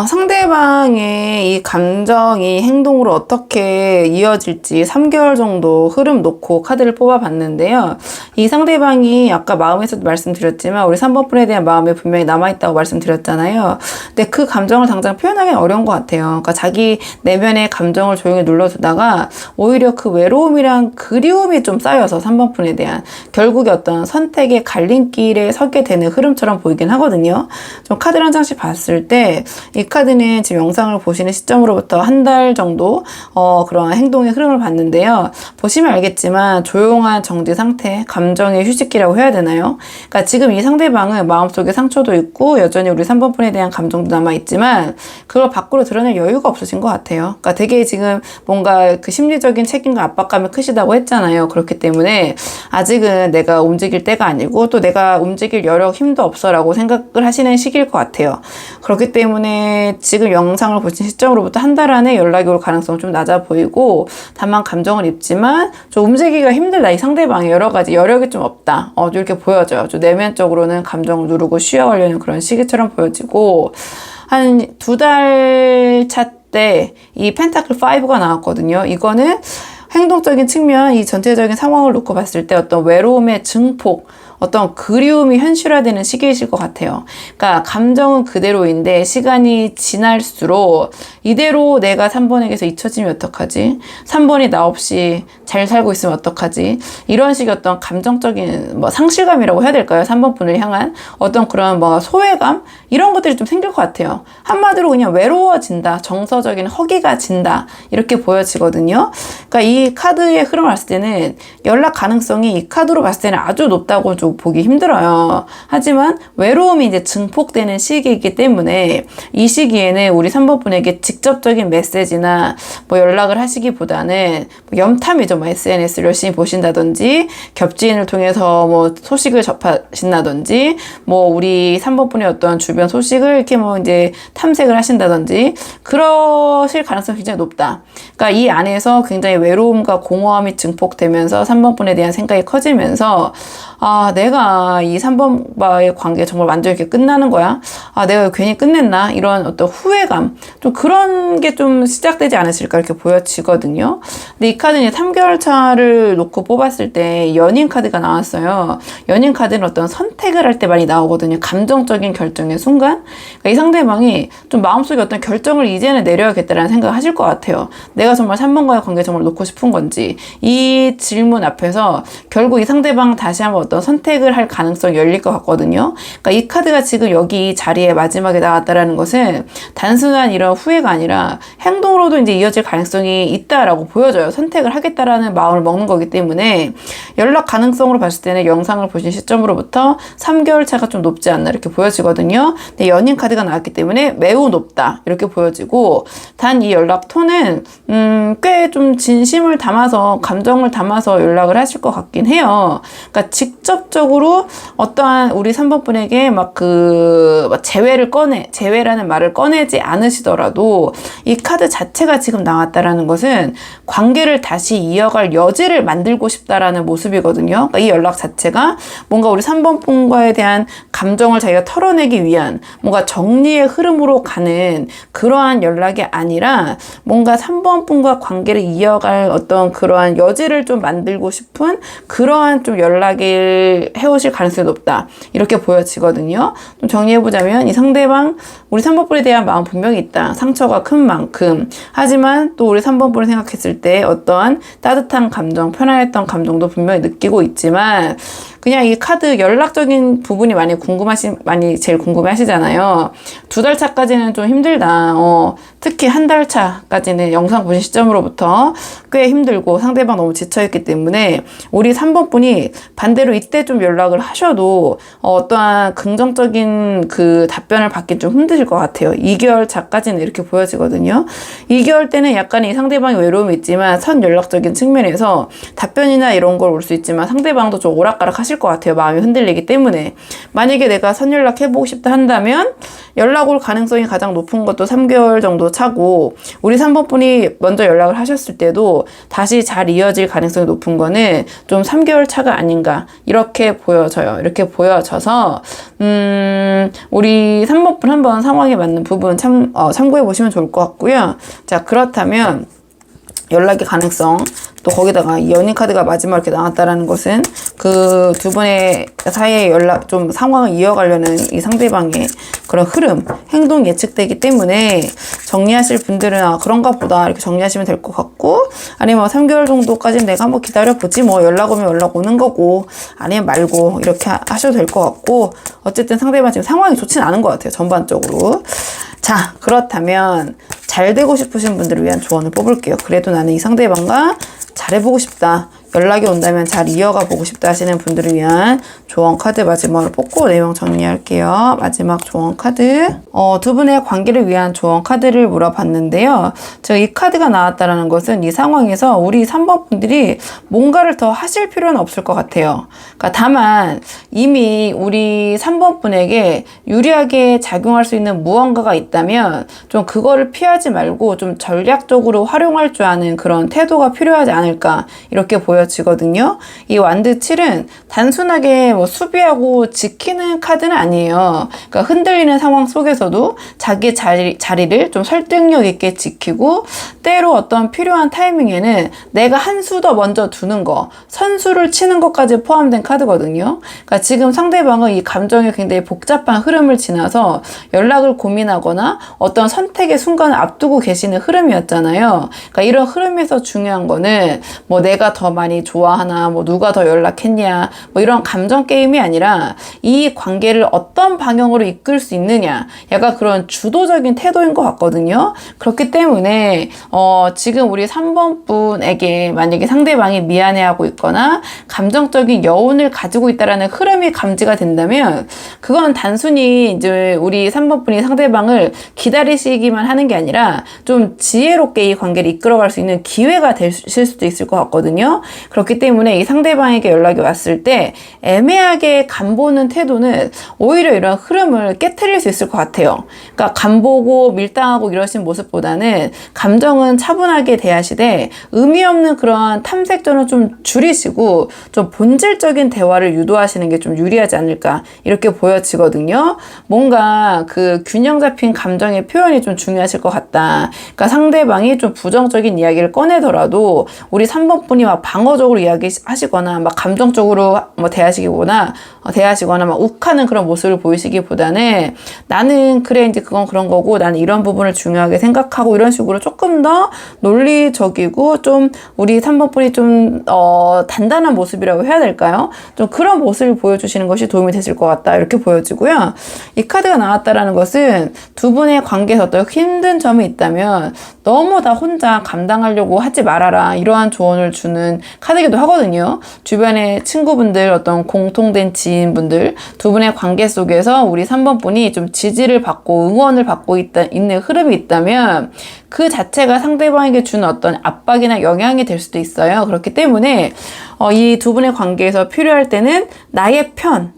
상대방의 이 감정이 행동으로 어떻게 이어질지 3개월 정도 흐름 놓고 카드를 뽑아봤는데요. 이 상대방이 아까 마음에서도 말씀드렸지만 우리 3번 분에 대한 마음이 분명히 남아있다고 말씀드렸잖아요. 근데 그 감정을 당장 표현하기는 어려운 것 같아요. 그러니까 자기 내면의 감정을 조용히 눌러두다가 오히려 그 외로움이랑 그리움이 좀 쌓여서 3번 분에 대한 결국에 어떤 선택의 갈림길에 서게 되는 흐름처럼 보이긴 하거든요. 좀 카드를 한 장씩 봤을 때 이 카드는 지금 영상을 보시는 시점으로부터 한 달 정도 그런 행동의 흐름을 봤는데요. 보시면 알겠지만 조용한 정지 상태, 감정의 휴식기라고 해야 되나요? 그러니까 지금 이 상대방은 마음속에 상처도 있고 여전히 우리 3번 분에 대한 감정도 남아있지만 그걸 밖으로 드러낼 여유가 없으신 것 같아요. 그러니까 되게 지금 뭔가 그 심리적인 책임과 압박감이 크시다고 했잖아요. 그렇기 때문에 아직은 내가 움직일 때가 아니고 또 내가 움직일 여력, 힘도 없어라고 생각을 하시는 시기일 것 같아요. 그렇기 때문에 지금 영상을 보신 시점으로부터 한 달 안에 연락이 올 가능성은 좀 낮아 보이고 다만 감정은 있지만 좀 움직이기가 힘들다. 이 상대방의 여러 가지 여력이 좀 없다. 이렇게 보여져요. 좀 내면적으로는 감정을 누르고 쉬어가려는 그런 시기처럼 보여지고 한 2달 차 때 이 펜타클 5가 나왔거든요. 이거는 행동적인 측면, 이 전체적인 상황을 놓고 봤을 때 어떤 외로움의 증폭, 어떤 그리움이 현실화되는 시기이실 것 같아요. 그러니까 감정은 그대로인데 시간이 지날수록 이대로 내가 3번에게서 잊혀지면 어떡하지? 3번이 나 없이 잘 살고 있으면 어떡하지? 이런 식의 어떤 감정적인 상실감이라고 해야 될까요? 3번 분을 향한 어떤 그런 소외감? 이런 것들이 좀 생길 것 같아요. 한마디로 그냥 외로워진다. 정서적인 허기가 진다. 이렇게 보여지거든요. 그러니까 이 카드의 흐름을 봤을 때는 연락 가능성이 이 카드로 봤을 때는 아주 높다고 좀 보기 힘들어요. 하지만 외로움이 이제 증폭되는 시기이기 때문에 이 시기에는 우리 3번 분에게 직접적인 메시지나 연락을 하시기보다는 염탐이죠. SNS를 열심히 보신다든지 겹지인을 통해서 소식을 접하신다든지 우리 3번 분의 어떤 주변 소식을 이렇게 이제 탐색을 하신다든지 그러실 가능성이 굉장히 높다. 그러니까 이 안에서 굉장히 외로움과 공허함이 증폭되면서 3번 분에 대한 생각이 커지면서 내가 이 3번과의 관계 정말 완전히 이렇게 끝나는 거야? 내가 괜히 끝냈나? 이런 어떤 후회감. 좀 그런 게 좀 시작되지 않으실까 이렇게 보여지거든요. 근데 이 카드는 3개월 차를 놓고 뽑았을 때 연인 카드가 나왔어요. 연인 카드는 어떤 선택을 할 때 많이 나오거든요. 감정적인 결정의 순간. 그러니까 이 상대방이 좀 마음속에 어떤 결정을 이제는 내려야겠다라는 생각을 하실 것 같아요. 내가 정말 3번과의 관계 정말 놓고 싶은 건지. 이 질문 앞에서 결국 이 상대방 다시 한번 어떤 선택을 할 가능성이 열릴 것 같거든요. 그러니까 이 카드가 지금 여기 자리에 마지막에 나왔다라는 것은 단순한 이런 후회가 아니라 행동으로도 이제 이어질 가능성이 있다라고 보여져요. 선택을 하겠다라는 마음을 먹는 거기 때문에 연락 가능성으로 봤을 때는 영상을 보신 시점으로부터 3개월 차가 좀 높지 않나 이렇게 보여지거든요. 근데 연인 카드가 나왔기 때문에 매우 높다 이렇게 보여지고 단 이 연락 톤은 꽤 좀 진심을 담아서 감정을 담아서 연락을 하실 것 같긴 해요. 그러니까 직접적으로 어떠한 우리 3번 분에게 재회라는 말을 꺼내지 않으시더라도 이 카드 자체가 지금 나왔다라는 것은 관계를 다시 이어갈 여지를 만들고 싶다라는 모습이거든요. 그러니까 이 연락 자체가 뭔가 우리 3번 분과에 대한 감정을 자기가 털어내기 위한 뭔가 정리의 흐름으로 가는 그러한 연락이 아니라 뭔가 3번 분과 관계를 이어갈 어떤 그러한 여지를 좀 만들고 싶은 그러한 좀 연락을 해오실 가능성이 높다. 이렇게 보여지거든요. 좀 정리해보자면 이 상대방 우리 3번 분에 대한 마음 분명히 있다. 상처가 큰 만큼. 하지만 또 우리 3번 분을 생각했을 때 어떠한 따뜻한 감정, 편안했던 감정도 분명히 느끼고 있지만 그냥 이 카드 연락적인 부분이 많이 제일 궁금해 하시잖아요. 2달 차까지는 좀 힘들다. 특히 한 달 차까지는 영상 보신 시점으로부터 꽤 힘들고 상대방 너무 지쳐있기 때문에 우리 3번 분이 반대로 이때 좀 연락을 하셔도 어떠한 긍정적인 그 답변을 받기 좀 힘드실 것 같아요. 2개월 차까지는 이렇게 보여지거든요. 2개월 때는 약간 이 상대방이 외로움이 있지만 선연락적인 측면에서 답변이나 이런 걸 올 수 있지만 상대방도 좀 오락가락 하실 것 같아요. 마음이 흔들리기 때문에. 만약에 내가 선연락 해보고 싶다 한다면 연락 올 가능성이 가장 높은 것도 3개월 정도 차고 우리 3번 분이 먼저 연락을 하셨을 때도 다시 잘 이어질 가능성이 높은 거는 좀 3개월 차가 아닌가 이렇게 보여져요. 이렇게 보여져서 우리 3번 분 한번 상황에 맞는 부분 참고해 보시면 좋을 것 같고요. 자, 그렇다면 연락의 가능성 또 거기다가 이 연인 카드가 마지막에 이렇게 나왔다라는 것은 그 두 분의 사이에 연락 좀 상황을 이어가려는 이 상대방의 그런 흐름, 행동 예측되기 때문에 정리하실 분들은 그런가 보다 이렇게 정리하시면 될 것 같고 아니면 3개월 정도까지는 내가 한번 기다려보지 연락 오면 연락 오는 거고 아니면 말고 이렇게 하셔도 될 것 같고 어쨌든 상대방 지금 상황이 좋진 않은 것 같아요. 전반적으로. 자, 그렇다면 잘 되고 싶으신 분들을 위한 조언을 뽑을게요. 그래도 나는 이 상대방과 잘해보고 싶다, 연락이 온다면 잘 이어가 보고 싶다 하시는 분들을 위한 조언 카드 마지막으로 뽑고 내용 정리할게요. 마지막 조언 카드. 두 분의 관계를 위한 조언 카드를 물어봤는데요. 제가 이 카드가 나왔다는 것은 이 상황에서 우리 3번 분들이 뭔가를 더 하실 필요는 없을 것 같아요. 그러니까 다만 이미 우리 3번 분에게 유리하게 작용할 수 있는 무언가가 있다면 좀 그거를 피하지 말고 좀 전략적으로 활용할 줄 아는 그런 태도가 필요하지 않을까, 이렇게 보여지거든요. 이 완드 7은 단순하게 뭐 수비하고 지키는 카드는 아니에요. 그러니까 흔들리는 상황 속에서도 자기 자리를 좀 설득력 있게 지키고, 때로 어떤 필요한 타이밍에는 내가 한 수 더 먼저 두는 거, 선수를 치는 것까지 포함된 카드거든요. 그러니까 지금 상대방은 이 감정이 굉장히 복잡한 흐름을 지나서 연락을 고민하거나 어떤 선택의 순간을 앞두고 계시는 흐름이었잖아요. 그러니까 이런 흐름에서 중요한 거는 뭐 내가 더 많이 좋아하나, 뭐 누가 더 연락했냐, 뭐 이런 감정 게임이 아니라 이 관계를 어떤 방향으로 이끌 수 있느냐, 약간 그런 주도적인 태도인 것 같거든요. 그렇기 때문에 지금 우리 3번 분에게 만약에 상대방이 미안해하고 있거나 감정적인 여운을 가지고 있다라는 흐름이 감지가 된다면, 그건 단순히 이제 우리 3번 분이 상대방을 기다리시기만 하는 게 아니라 좀 지혜롭게 이 관계를 이끌어갈 수 있는 기회가 되실 수도 있을 것 같거든요. 그렇기 때문에 이 상대방에게 연락이 왔을 때 애매하게 간보는 태도는 오히려 이런 흐름을 깨트릴 수 있을 것 같아요. 그러니까 간보고 밀당하고 이러신 모습보다는 감정은 차분하게 대하시되 의미 없는 그런 탐색전을 좀 줄이시고 좀 본질적인 대화를 유도하시는 게 좀 유리하지 않을까, 이렇게 보여지거든요. 뭔가 그 균형 잡힌 감정의 표현이 좀 중요하실 것 같다. 그러니까 상대방이 좀 부정적인 이야기를 꺼내더라도 우리 3번 분이 막 방어적으로 이야기하시거나 막 감정적으로 뭐 대하시거나 막 욱하는 그런 모습을 보이시기보다는 나는 그래 이제 그건 그런 거고 나는 이런 부분을 중요하게 생각하고, 이런 식으로 조금 더 논리적이고 좀 우리 3번 분이 좀 단단한 모습이라고 해야 될까요? 좀 그런 모습을 보여주시는 것이 도움이 되실 것 같다, 이렇게 보여지고요. 이 카드가 나왔다라는 것은 두 분의 관계에서 어떤 힘든 점이 있다면 너무 다 혼자 감당하려고 하지 말아라, 이러한 조언을 주는 카드이기도 하거든요. 주변의 친구분들, 어떤 공통된 지인분들, 두 분의 관계 속에서 우리 3번 분이 좀 지지를 받고 응원을 받고 있는 흐름이 있다면 그 자체가 상대방에게 주는 어떤 압박이나 영향이 될 수도 있어요. 그렇기 때문에 이 두 분의 관계에서 필요할 때는 나의 편,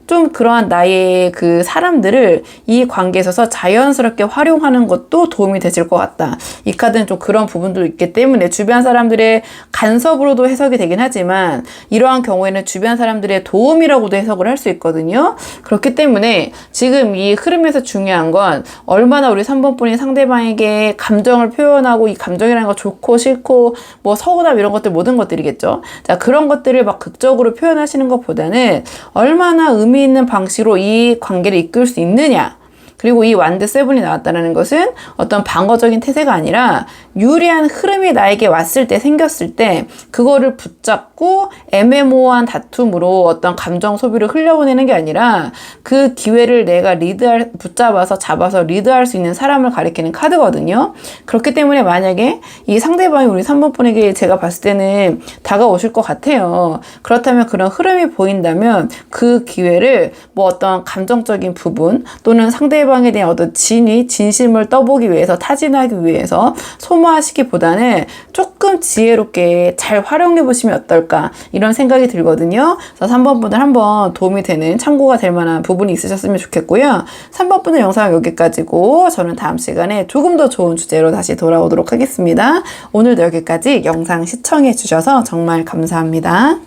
좀 그러한 나의 그 사람들을 이 관계에 있어서 자연스럽게 활용하는 것도 도움이 되실 것 같다. 이 카드는 좀 그런 부분도 있기 때문에 주변 사람들의 간섭으로도 해석이 되긴 하지만 이러한 경우에는 주변 사람들의 도움이라고도 해석을 할 수 있거든요. 그렇기 때문에 지금 이 흐름에서 중요한 건 얼마나 우리 3번 분이 상대방에게 감정을 표현하고, 이 감정이라는 거 좋고 싫고 뭐 서운함 이런 것들, 모든 것들이겠죠. 자, 그런 것들을 막 극적으로 표현하시는 것보다는 얼마나 의미 있는 방식으로 이 관계를 이끌 수 있느냐. 그리고 이 완드 7이 나왔다는 것은 어떤 방어적인 태세가 아니라 유리한 흐름이 나에게 왔을 때, 생겼을 때 그거를 붙잡고 애매모호한 다툼으로 어떤 감정 소비를 흘려보내는 게 아니라 그 기회를 내가 잡아서 리드할 수 있는 사람을 가리키는 카드거든요. 그렇기 때문에 만약에 이 상대방이 우리 3번 분에게 제가 봤을 때는 다가오실 것 같아요. 그렇다면 그런 흐름이 보인다면 그 기회를 뭐 어떤 감정적인 부분 또는 상대방에 대한 어떤 진심을 떠보기 위해서, 타진하기 위해서 소모하시기보다는 조금 지혜롭게 잘 활용해 보시면 어떨까, 이런 생각이 들거든요. 그래서 3번 분들 한번 도움이 되는, 참고가 될 만한 부분이 있으셨으면 좋겠고요. 3번 분들 영상은 여기까지고 저는 다음 시간에 조금 더 좋은 주제로 다시 돌아오도록 하겠습니다. 오늘도 여기까지 영상 시청해 주셔서 정말 감사합니다.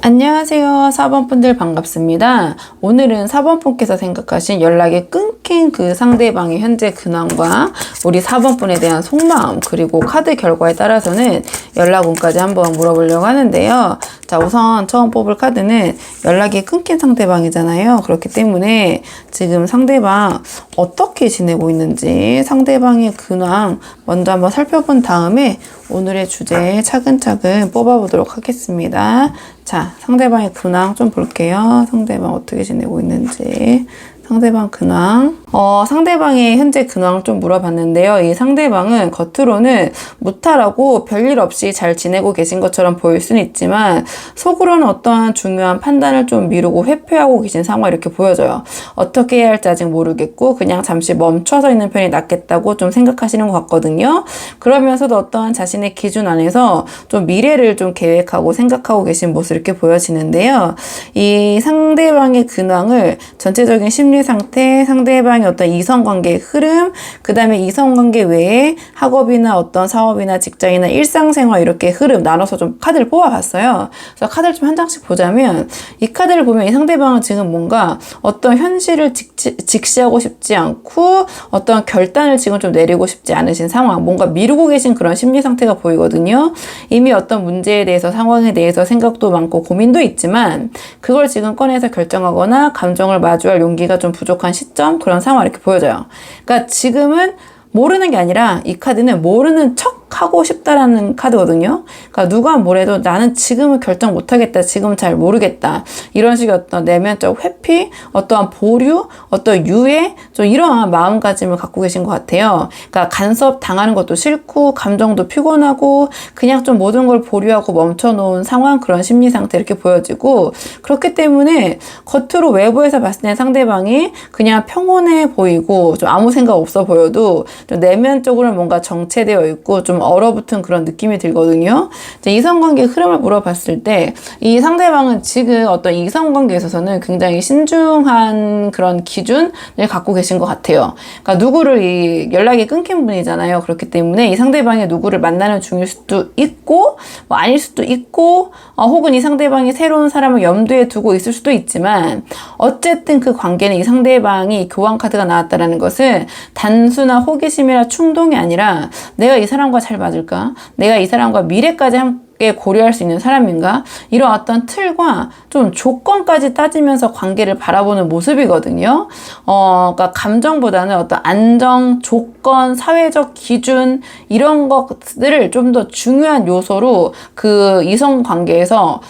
안녕하세요. 4번 분들 반갑습니다. 오늘은 4번 분께서 생각하신 연락이 끊긴 끊긴 그 상대방의 현재 근황과 우리 4번 분에 대한 속마음, 그리고 카드 결과에 따라서는 연락 운까지 한번 물어보려고 하는데요. 자, 우선 처음 뽑을 카드는 연락이 끊긴 상대방이잖아요. 그렇기 때문에 지금 상대방 어떻게 지내고 있는지 상대방의 근황 먼저 한번 살펴본 다음에 오늘의 주제 차근차근 뽑아보도록 하겠습니다. 자, 상대방의 근황 좀 볼게요. 상대방 어떻게 지내고 있는지. 상대방 근황. 상대방의 현재 근황을 좀 물어봤는데요. 이 상대방은 겉으로는 무탈하고 별일 없이 잘 지내고 계신 것처럼 보일 수는 있지만 속으로는 어떠한 중요한 판단을 좀 미루고 회피하고 계신 상황 이렇게 보여져요. 어떻게 해야 할지 아직 모르겠고 그냥 잠시 멈춰서 있는 편이 낫겠다고 좀 생각하시는 것 같거든요. 그러면서도 어떠한 자신의 기준 안에서 좀 미래를 좀 계획하고 생각하고 계신 모습 이렇게 보여지는데요. 이 상대방의 근황을 전체적인 심리 상태, 상대방의 어떤 이성관계의 흐름, 그 다음에 이성관계 외에 학업이나 어떤 사업이나 직장이나 일상생활 이렇게 흐름 나눠서 좀 카드를 뽑아봤어요. 그래서 카드를 좀 한 장씩 보자면 이 카드를 보면 이 상대방은 지금 뭔가 어떤 현실을 직시하고 싶지 않고 어떤 결단을 지금 좀 내리고 싶지 않으신 상황, 뭔가 미루고 계신 그런 심리 상태가 보이거든요. 이미 어떤 문제에 대해서 상황에 대해서 생각도 많고 고민도 있지만 그걸 지금 꺼내서 결정하거나 감정을 마주할 용기가 좀 부족한 시점, 그런 상황 이렇게 보여져요. 그러니까 지금은 모르는 게 아니라 이 카드는 모르는 척 하고 싶다라는 카드거든요. 그러니까 누가 뭐래도 나는 지금은 결정 못하겠다. 지금은 잘 모르겠다. 이런 식의 어떤 내면적 회피, 어떠한 보류, 어떤 유예, 좀 이러한 마음가짐을 갖고 계신 것 같아요. 그러니까 간섭 당하는 것도 싫고 감정도 피곤하고 그냥 좀 모든 걸 보류하고 멈춰놓은 상황, 그런 심리 상태 이렇게 보여지고, 그렇기 때문에 겉으로 외부에서 봤을 때 상대방이 그냥 평온해 보이고 좀 아무 생각 없어 보여도 좀 내면적으로 뭔가 정체되어 있고 좀 얼어붙은 그런 느낌이 들거든요. 이성관계 흐름을 물어봤을 때 이 상대방은 지금 어떤 이성관계에 있어서는 굉장히 신중한 그런 기준을 갖고 계신 것 같아요. 그러니까 누구를 이 연락이 끊긴 분이잖아요. 그렇기 때문에 이 상대방이 누구를 만나는 중일 수도 있고 뭐 아닐 수도 있고 혹은 이 상대방이 새로운 사람을 염두에 두고 있을 수도 있지만 어쨌든 그 관계는 이 상대방이 교환 카드가 나왔다는 것은 단순한 호기심이나 충동이 아니라 내가 이 사람과 잘 맞을까? 내가 이 사람과 미래까지 함께 고려할 수 있는 사람인가? 이런 어떤 틀과 좀 조건까지 따지면서 관계를 바라보는 모습이거든요. 그러니까 감정보다는 어떤 안정, 조건, 사회적 기준 이런 것들을 좀 더 중요한 요소로 그 이성 관계에서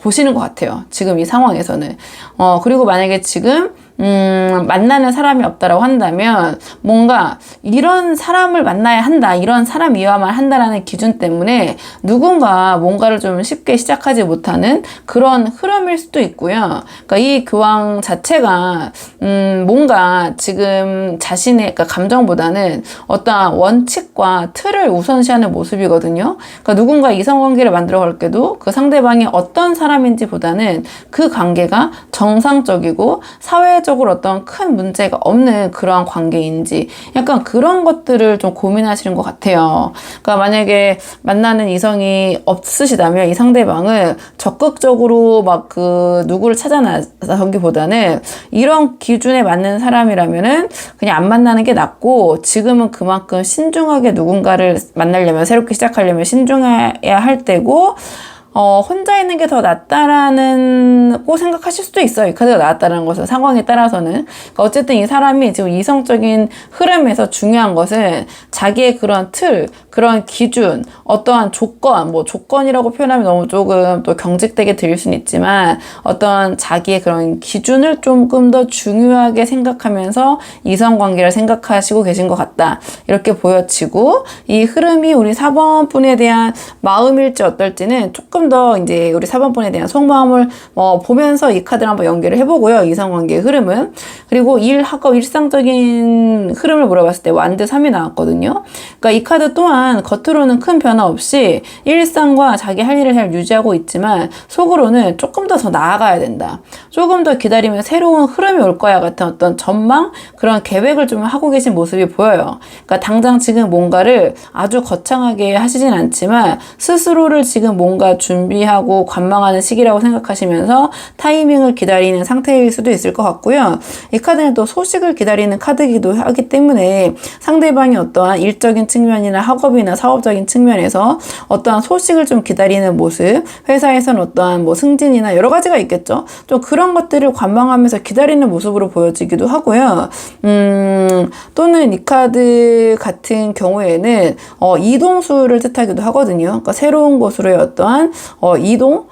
보시는 것 같아요. 지금 이 상황에서는. 그리고 만약에 지금 만나는 사람이 없다라고 한다면 뭔가 이런 사람을 만나야 한다, 이런 사람이어야만 한다라는 기준 때문에 누군가 뭔가를 좀 쉽게 시작하지 못하는 그런 흐름일 수도 있고요. 그러니까 이 교황 자체가 뭔가 지금 자신의 그러니까 감정보다는 어떠한 원칙과 틀을 우선시하는 모습이거든요. 그러니까 누군가 이성관계를 만들어 갈 때도 그 상대방이 어떤 사람인지 보다는 그 관계가 정상적이고 사회적으로 어떤 큰 문제가 없는 그러한 관계인지 약간 그런 것들을 좀 고민하시는 것 같아요. 그러니까 만약에 만나는 이성이 없으시다면 이 상대방은 적극적으로 막 그 누구를 찾아 나서기보다는 이런 기준에 맞는 사람이라면은 그냥 안 만나는 게 낫고, 지금은 그만큼 신중하게 누군가를 만나려면, 새롭게 시작하려면 신중해야 할 때고, 혼자 있는 게 더 낫다라고 생각하실 수도 있어요. 이 카드가 나왔다는 것은 상황에 따라서는. 그러니까 어쨌든 이 사람이 지금 이성적인 흐름에서 중요한 것은 자기의 그런 틀, 그런 기준, 어떠한 조건, 뭐 조건이라고 표현하면 너무 조금 또 경직되게 들릴 수는 있지만 어떤 자기의 그런 기준을 조금 더 중요하게 생각하면서 이성관계를 생각하시고 계신 것 같다. 이렇게 보여지고, 이 흐름이 우리 4번 분에 대한 마음일지 어떨지는 조금 더 이제 우리 4번 분에 대한 속마음을 보면서 이 카드를 한번 연결을 해보고요. 이성관계의 흐름은. 그리고 일, 학업, 일상적인 흐름을 물어봤을 때 완드 3이 나왔거든요. 그러니까 이 카드 또한 겉으로는 큰 변화 없이 일상과 자기 할 일을 잘 유지하고 있지만 속으로는 조금 더 나아가야 된다. 조금 더 기다리면 새로운 흐름이 올 거야 같은 어떤 전망, 그런 계획을 좀 하고 계신 모습이 보여요. 그러니까 당장 지금 뭔가를 아주 거창하게 하시진 않지만 스스로를 지금 뭔가 준비하고 관망하는 시기라고 생각하시면서 타이밍을 기다리는 상태일 수도 있을 것 같고요. 이 카드는 또 소식을 기다리는 카드이기도 하기 때문에 상대방이 어떠한 일적인 측면이나 학업이나 사업적인 측면에서 어떠한 소식을 좀 기다리는 모습, 회사에서는 어떠한 뭐 승진이나 여러 가지가 있겠죠. 좀 그런 것들을 관망하면서 기다리는 모습으로 보여지기도 하고요. 또는 이 카드 같은 경우에는 이동수를 뜻하기도 하거든요. 그러니까 새로운 곳으로의 어떠한 이동,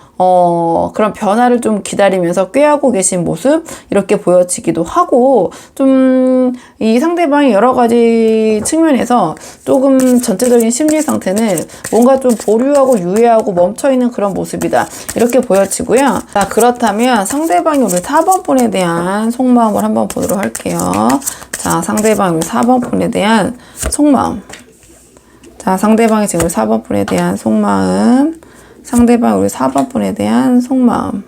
그런 변화를 좀 기다리면서 꾀하고 계신 모습 이렇게 보여지기도 하고, 좀 이 상대방이 여러 가지 측면에서 조금 전체적인 심리 상태는 뭔가 좀 보류하고 유예하고 멈춰있는 그런 모습이다 이렇게 보여지고요. 자, 그렇다면 상대방이 우리 4번 분에 대한 속마음을 한번 보도록 할게요. 자, 상대방이 우리 4번 분에 대한 속마음. 자, 상대방이 지금 4번 분에 대한 속마음. 상대방 우리 4번 분에 대한 속마음.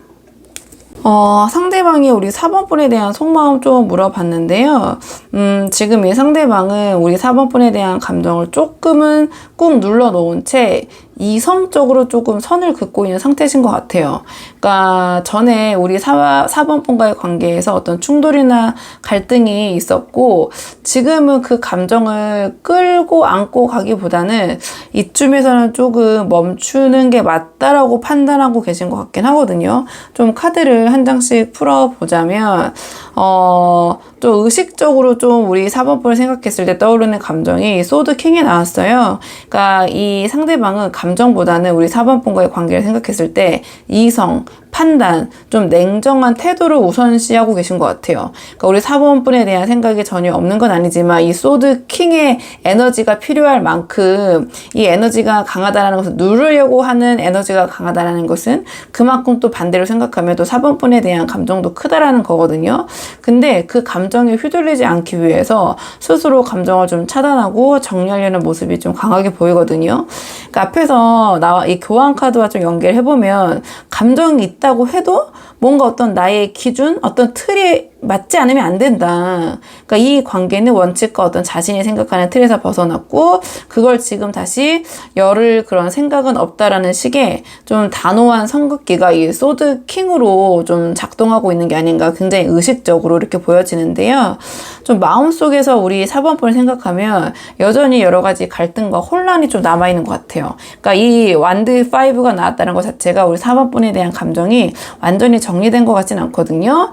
상대방이 우리 4번 분에 대한 속마음 좀 물어봤는데요. 지금 이 상대방은 우리 4번 분에 대한 감정을 조금은 꾹 눌러 놓은 채 이성적으로 조금 선을 긋고 있는 상태신 것 같아요. 그러니까 전에 우리 4번 분과의 관계에서 어떤 충돌이나 갈등이 있었고, 지금은 그 감정을 끌고 안고 가기보다는 이쯤에서는 조금 멈추는 게 맞다라고 판단하고 계신 것 같긴 하거든요. 좀 카드를 한 장씩 풀어보자면, 좀 의식적으로 좀 우리 4번 분을 생각했을 때 떠오르는 감정이 소드 킹이 나왔어요. 그러니까 이 상대방은 감정보다는 우리 4번 분과의 관계를 생각했을 때 이성, 판단, 좀 냉정한 태도를 우선시하고 계신 것 같아요. 그러니까 우리 4번 분에 대한 생각이 전혀 없는 건 아니지만 이 소드 킹의 에너지가 필요할 만큼 이 에너지가 강하다는 것은 누르려고 하는 에너지가 강하다는 것은 그만큼 또 반대로 생각하면 또 4번 분에 대한 감정도 크다라는 거거든요. 근데 그 감정에 휘둘리지 않기 위해서 스스로 감정을 좀 차단하고 정리하려는 모습이 좀 강하게 보이거든요. 그러니까 앞에서 나와 이 교환 카드와 좀 연결해보면 감정이 있다고 해도 뭔가 어떤 나의 기준, 어떤 틀이 맞지 않으면 안 된다. 그러니까 이 관계는 원칙과 어떤 자신이 생각하는 틀에서 벗어났고, 그걸 지금 다시 열을 그런 생각은 없다라는 식의 좀 단호한 선긋기가 이 소드 킹으로 좀 작동하고 있는 게 아닌가, 굉장히 의식적으로 이렇게 보여지는데요. 좀 마음속에서 우리 4번 분을 생각하면 여전히 여러 가지 갈등과 혼란이 좀 남아있는 것 같아요. 그러니까 이 완드 5가 나왔다는 것 자체가 우리 4번 분에 대한 감정이 완전히 정리된 것 같진 않거든요.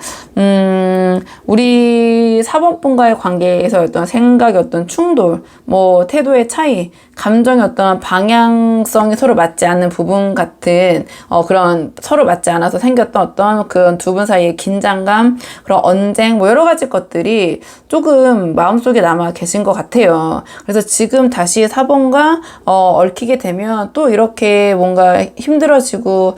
우리 4번 분과의 관계에서 어떤 생각의 어떤 충돌, 뭐 태도의 차이, 감정의 어떤 방향성이 서로 맞지 않는 부분 같은 그런 서로 맞지 않아서 생겼던 어떤 그런 두 분 사이의 긴장감, 그런 언쟁, 뭐 여러 가지 것들이 조금 마음속에 남아 계신 것 같아요. 그래서 지금 다시 4번과 얽히게 되면 또 이렇게 뭔가 힘들어지고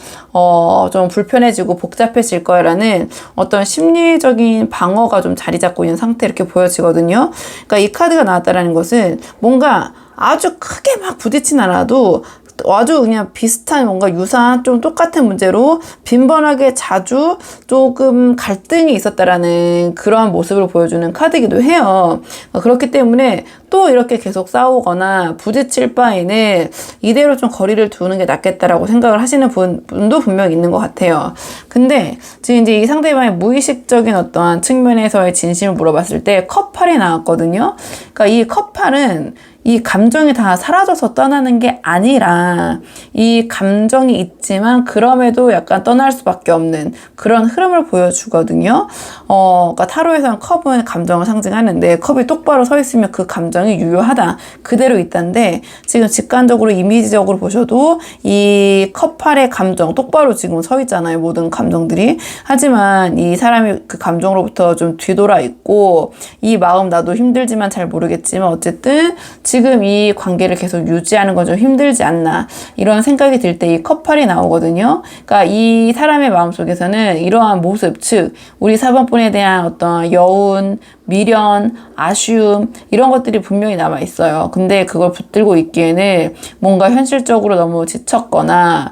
좀 불편해지고 복잡해질 거라는 어떤 심리적인 방어가 좀 자리 잡고 있는 상태 이렇게 보여지거든요. 그러니까 이 카드가 나왔다라는 것은 뭔가 아주 크게 막 부딪진 않아도 아주 그냥 비슷한 뭔가 유사한 좀 똑같은 문제로 빈번하게 자주 조금 갈등이 있었다라는 그러한 모습을 보여주는 카드이기도 해요. 그렇기 때문에 또 이렇게 계속 싸우거나 부딪힐 바에는 이대로 좀 거리를 두는 게 낫겠다라고 생각을 하시는 분도 분명히 있는 것 같아요. 근데 지금 이제 이 상대방의 무의식적인 어떠한 측면에서의 진심을 물어봤을 때 컵8이 나왔거든요. 그러니까 이 컵8은 이 감정이 다 사라져서 떠나는 게 아니라 이 감정이 있지만 그럼에도 약간 떠날 수밖에 없는 그런 흐름을 보여주거든요. 그러니까 타로에서는 컵은 감정을 상징하는데 컵이 똑바로 서 있으면 그 감정이 유효하다. 그대로 있다는데 지금 직관적으로 이미지적으로 보셔도 이 컵8의 감정 똑바로 지금 서 있잖아요. 모든 감정들이. 하지만 이 사람이 그 감정으로부터 좀 뒤돌아 있고 이 마음 나도 힘들지만 잘 모르겠지만 어쨌든 지금 이 관계를 계속 유지하는 건 좀 힘들지 않나 이런 생각이 들 때 이 컵8이 나오거든요. 그러니까 이 사람의 마음속에서는 이러한 모습, 즉 우리 4번 분에 대한 어떤 여운, 미련, 아쉬움 이런 것들이 분명히 남아 있어요. 근데 그걸 붙들고 있기에는 뭔가 현실적으로 너무 지쳤거나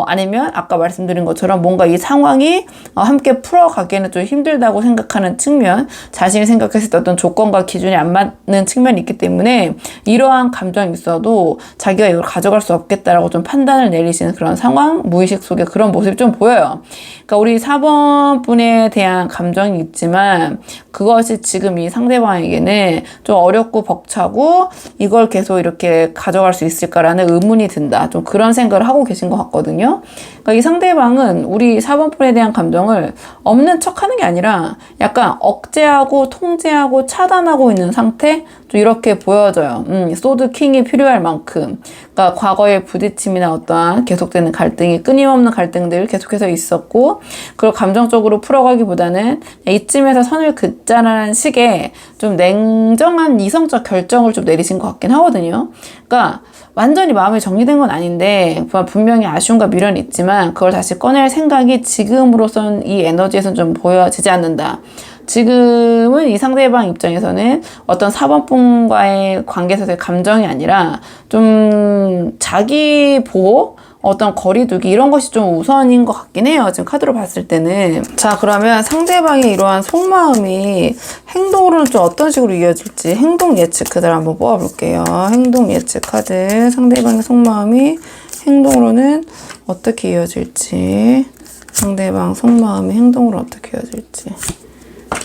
아니면 아까 말씀드린 것처럼 뭔가 이 상황이 함께 풀어가기에는 좀 힘들다고 생각하는 측면, 자신이 생각했을 때 어떤 조건과 기준이 안 맞는 측면이 있기 때문에 이러한 감정이 있어도 자기가 이걸 가져갈 수 없겠다라고 좀 판단을 내리시는 그런 상황, 무의식 속에 그런 모습이 좀 보여요. 그러니까 우리 4번 분에 대한 감정이 있지만 그것이 지금 이 상대방에게는 좀 어렵고 벅차고 이걸 계속 이렇게 가져갈 수 있을까라는 의문이 든다. 좀 그런 생각을 하고 계신 것 같거든요. 그러니까 이 상대방은 우리 4번 분에 대한 감정을 없는 척 하는 게 아니라 약간 억제하고 통제하고 차단하고 있는 상태? 좀 이렇게 보여져요. 소드 킹이 필요할 만큼. 그러니까 과거의 부딪힘이나 어떠한 계속되는 갈등이 끊임없는 갈등들 계속해서 있었고 그걸 감정적으로 풀어가기보다는 이쯤에서 선을 긋자라는 식의 좀 냉정한 이성적 결정을 좀 내리신 것 같긴 하거든요. 그러니까 완전히 마음이 정리된 건 아닌데 분명히 아쉬움과 미련이 있지만 그걸 다시 꺼낼 생각이 지금으로선 이 에너지에서는 좀 보여지지 않는다. 지금은 이 상대방 입장에서는 어떤 4번분과의 관계에서의 감정이 아니라 좀 자기 보호? 어떤 거리두기 이런 것이 좀 우선인 것 같긴 해요. 지금 카드로 봤을 때는. 자, 그러면 상대방의 이러한 속마음이 행동으로는 좀 어떤 식으로 이어질지 행동 예측 카드를 한번 뽑아볼게요. 행동 예측 카드. 상대방의 속마음이 행동으로는 어떻게 이어질지. 상대방 속마음이 행동으로 어떻게 이어질지.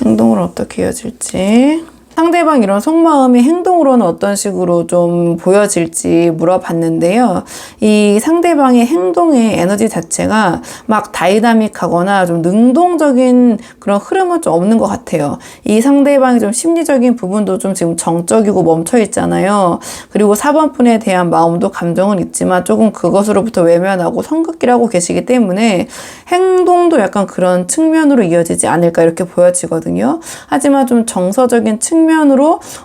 행동으로 어떻게 이어질지. 상대방 이런 속마음이 행동으로는 어떤 식으로 좀 보여질지 물어봤는데요. 이 상대방의 행동의 에너지 자체가 막 다이나믹하거나 좀 능동적인 그런 흐름은 좀 없는 것 같아요. 이 상대방의 좀 심리적인 부분도 좀 지금 정적이고 멈춰 있잖아요. 그리고 4번 분에 대한 마음도 감정은 있지만 조금 그것으로부터 외면하고 성급기를 하고 계시기 때문에 행동도 약간 그런 측면으로 이어지지 않을까 이렇게 보여지거든요. 하지만 좀 정서적인 측면으로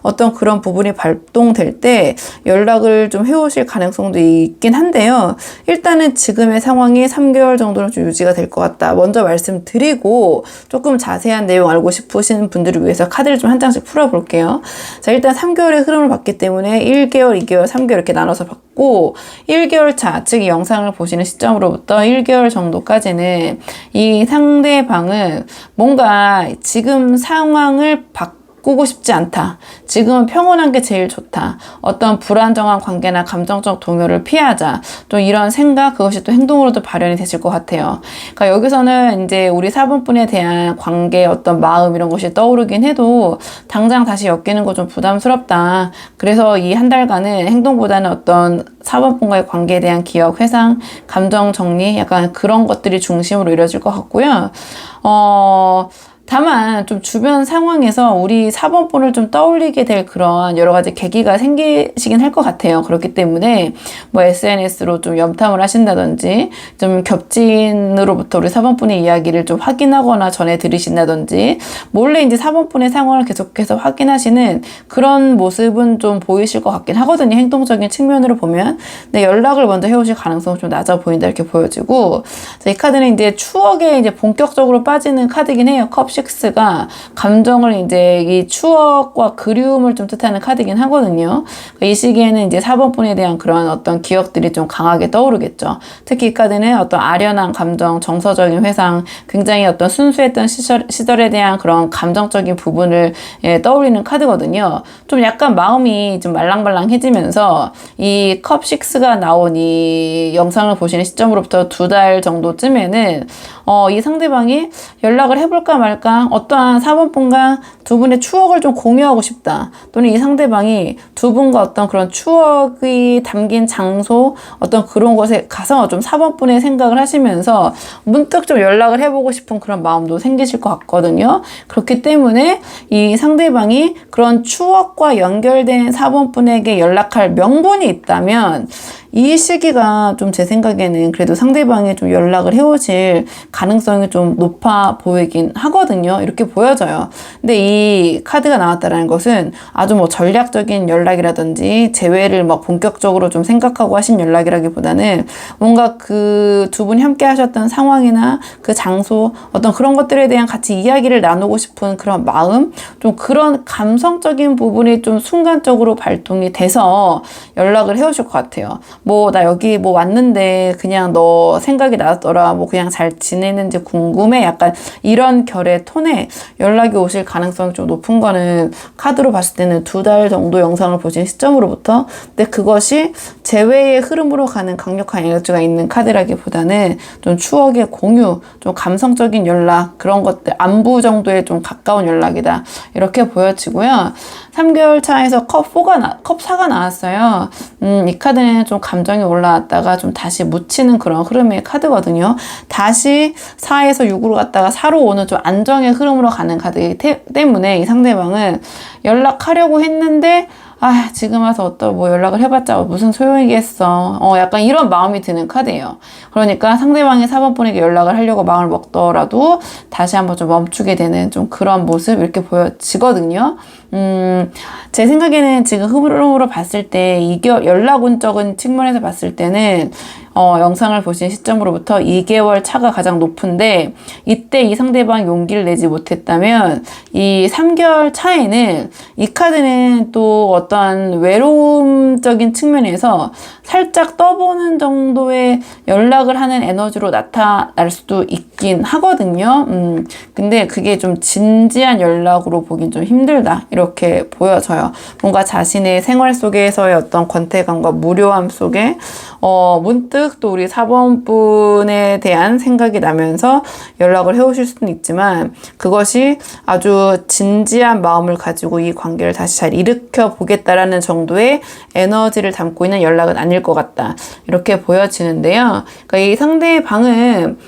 어떤 그런 부분이 발동될 때 연락을 좀 해오실 가능성도 있긴 한데요. 일단은 지금의 상황이 3개월 정도는 좀 유지가 될 것 같다. 먼저 말씀드리고 조금 자세한 내용 알고 싶으신 분들을 위해서 카드를 좀 한 장씩 풀어볼게요. 자, 일단 3개월의 흐름을 봤기 때문에 1개월, 2개월, 3개월 이렇게 나눠서 봤고 1개월 차, 즉 이 영상을 보시는 시점으로부터 1개월 정도까지는 이 상대방은 뭔가 지금 상황을 바꾸고 싶지 않다. 지금은 평온한 게 제일 좋다. 어떤 불안정한 관계나 감정적 동요를 피하자. 또 이런 생각, 그것이 또 행동으로도 발현이 되실 것 같아요. 그러니까 여기서는 이제 우리 4번분에 대한 관계, 어떤 마음 이런 것이 떠오르긴 해도 당장 다시 엮이는 거 좀 부담스럽다. 그래서 이 한 달간은 행동보다는 어떤 4번분과의 관계에 대한 기억, 회상, 감정 정리, 약간 그런 것들이 중심으로 이루어질 것 같고요. 다만 좀 주변 상황에서 우리 4번분을 좀 떠올리게 될 그런 여러 가지 계기가 생기시긴 할 것 같아요. 그렇기 때문에 뭐 SNS로 좀 염탐을 하신다든지 좀 겹친으로부터 우리 4번분의 이야기를 좀 확인하거나 전해 들으신다든지 몰래 이제 4번분의 상황을 계속해서 확인하시는 그런 모습은 좀 보이실 것 같긴 하거든요. 행동적인 측면으로 보면. 근데 연락을 먼저 해오실 가능성은 좀 낮아 보인다 이렇게 보여지고, 자, 이 카드는 이제 추억에 이제 본격적으로 빠지는 카드긴 해요. 컵 6가 감정을 이제 이 추억과 그리움을 좀 뜻하는 카드긴 하거든요. 그러니까 이 시기에는 이제 4번분에 대한 그런 어떤 기억들이 좀 강하게 떠오르겠죠. 특히 이 카드는 어떤 아련한 감정, 정서적인 회상, 굉장히 어떤 순수했던 시절에 대한 그런 감정적인 부분을 떠올리는 카드거든요. 좀 약간 마음이 좀 말랑말랑해지면서 이 컵 6가 나온 이 영상을 보시는 시점으로부터 2달 정도쯤에는 이 상대방이 연락을 해볼까 말까, 어떠한 4번분과 두 분의 추억을 좀 공유하고 싶다. 또는 이 상대방이 두 분과 어떤 그런 추억이 담긴 장소, 어떤 그런 곳에 가서 좀 4번분의 생각을 하시면서 문득 좀 연락을 해보고 싶은 그런 마음도 생기실 것 같거든요. 그렇기 때문에 이 상대방이 그런 추억과 연결된 4번분에게 연락할 명분이 있다면 이 시기가 좀 제 생각에는 그래도 상대방이 좀 연락을 해오실 가능성이 좀 높아 보이긴 하거든요. 이렇게 보여져요. 근데 이 카드가 나왔다는 것은 아주 뭐 전략적인 연락이라든지 재회를 막 본격적으로 좀 생각하고 하신 연락이라기보다는 뭔가 그 두 분이 함께 하셨던 상황이나 그 장소 어떤 그런 것들에 대한 같이 이야기를 나누고 싶은 그런 마음, 좀 그런 감성적인 부분이 좀 순간적으로 발동이 돼서 연락을 해오실 것 같아요. 뭐 나 여기 뭐 왔는데 그냥 너 생각이 나더라, 뭐 그냥 잘 지내는지 궁금해, 약간 이런 결의 톤에 연락이 오실 가능성이 좀 높은 거는 카드로 봤을 때는 2달 정도 영상을 보신 시점으로부터, 근데 그것이 재회의 흐름으로 가는 강력한 에너지가 있는 카드라기보다는 좀 추억의 공유, 좀 감성적인 연락, 그런 것들, 안부 정도에 좀 가까운 연락이다, 이렇게 보여지고요. 3개월 차에서 컵 4가 나왔어요. 이 카드는 좀 감정이 올라왔다가 좀 다시 묻히는 그런 흐름의 카드거든요. 다시 4에서 6으로 갔다가 4로 오는 좀 안정의 흐름으로 가는 카드이기 때문에 이 상대방은 연락하려고 했는데 지금 와서 뭐 연락을 해봤자 무슨 소용이겠어. 약간 이런 마음이 드는 카드예요. 그러니까 상대방이 4번 분에게 연락을 하려고 마음을 먹더라도 다시 한번 좀 멈추게 되는 좀 그런 모습, 이렇게 보여지거든요. 제 생각에는 지금 흐름으로 봤을 때 연락 운적인 측면에서 봤을 때는 영상을 보신 시점으로부터 2개월 차가 가장 높은데, 이때 이 상대방 용기를 내지 못했다면 이 3개월 차에는 이 카드는 또 어떠한 외로움적인 측면에서 살짝 떠보는 정도의 연락을 하는 에너지로 나타날 수도 있긴 하거든요. 근데 그게 좀 진지한 연락으로 보긴 좀 힘들다, 이렇게 보여져요. 뭔가 자신의 생활 속에서의 어떤 권태감과 무료함 속에 문득 또 우리 4번 분에 대한 생각이 나면서 연락을 해오실 수는 있지만, 그것이 아주 진지한 마음을 가지고 이 관계를 다시 잘 일으켜 보겠다라는 정도의 에너지를 담고 있는 연락은 아닐 것 같다, 이렇게 보여지는데요. 그러니까 이 상대방은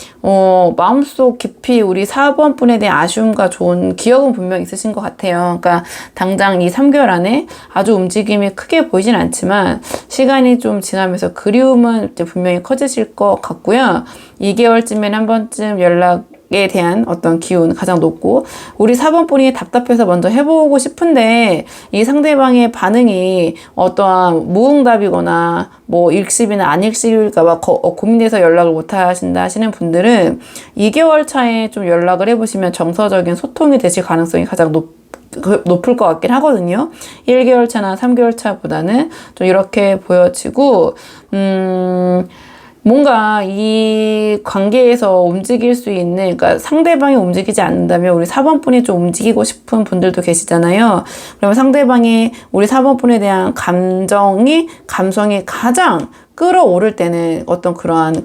마음속 깊이 우리 4번 분에 대한 아쉬움과 좋은 기억은 분명 있으신 것 같아요. 그러니까 당장 이 3개월 안에 아주 움직임이 크게 보이진 않지만 시간이 좀 지나면서 그리움은 이제 분명히 커지실 것 같고요. 2개월쯤엔 한 번쯤 연락에 대한 어떤 기운 가장 높고, 우리 4번 분이 답답해서 먼저 해보고 싶은데 이 상대방의 반응이 어떠한 무응답이거나 뭐 일십이나 안일십일까봐 고민돼서 연락을 못 하신다 하시는 분들은 2개월 차에 좀 연락을 해보시면 정서적인 소통이 되실 가능성이 가장 높을 것 같긴 하거든요. 1개월 차나 3개월 차보다는 좀 이렇게 보여지고, 뭔가 이 관계에서 움직일 수 있는, 그러니까 상대방이 움직이지 않는다면 우리 4번 분이 좀 움직이고 싶은 분들도 계시잖아요. 그러면 상대방이 우리 4번 분에 대한 감성이 가장 끌어오를 때는 어떤 그러한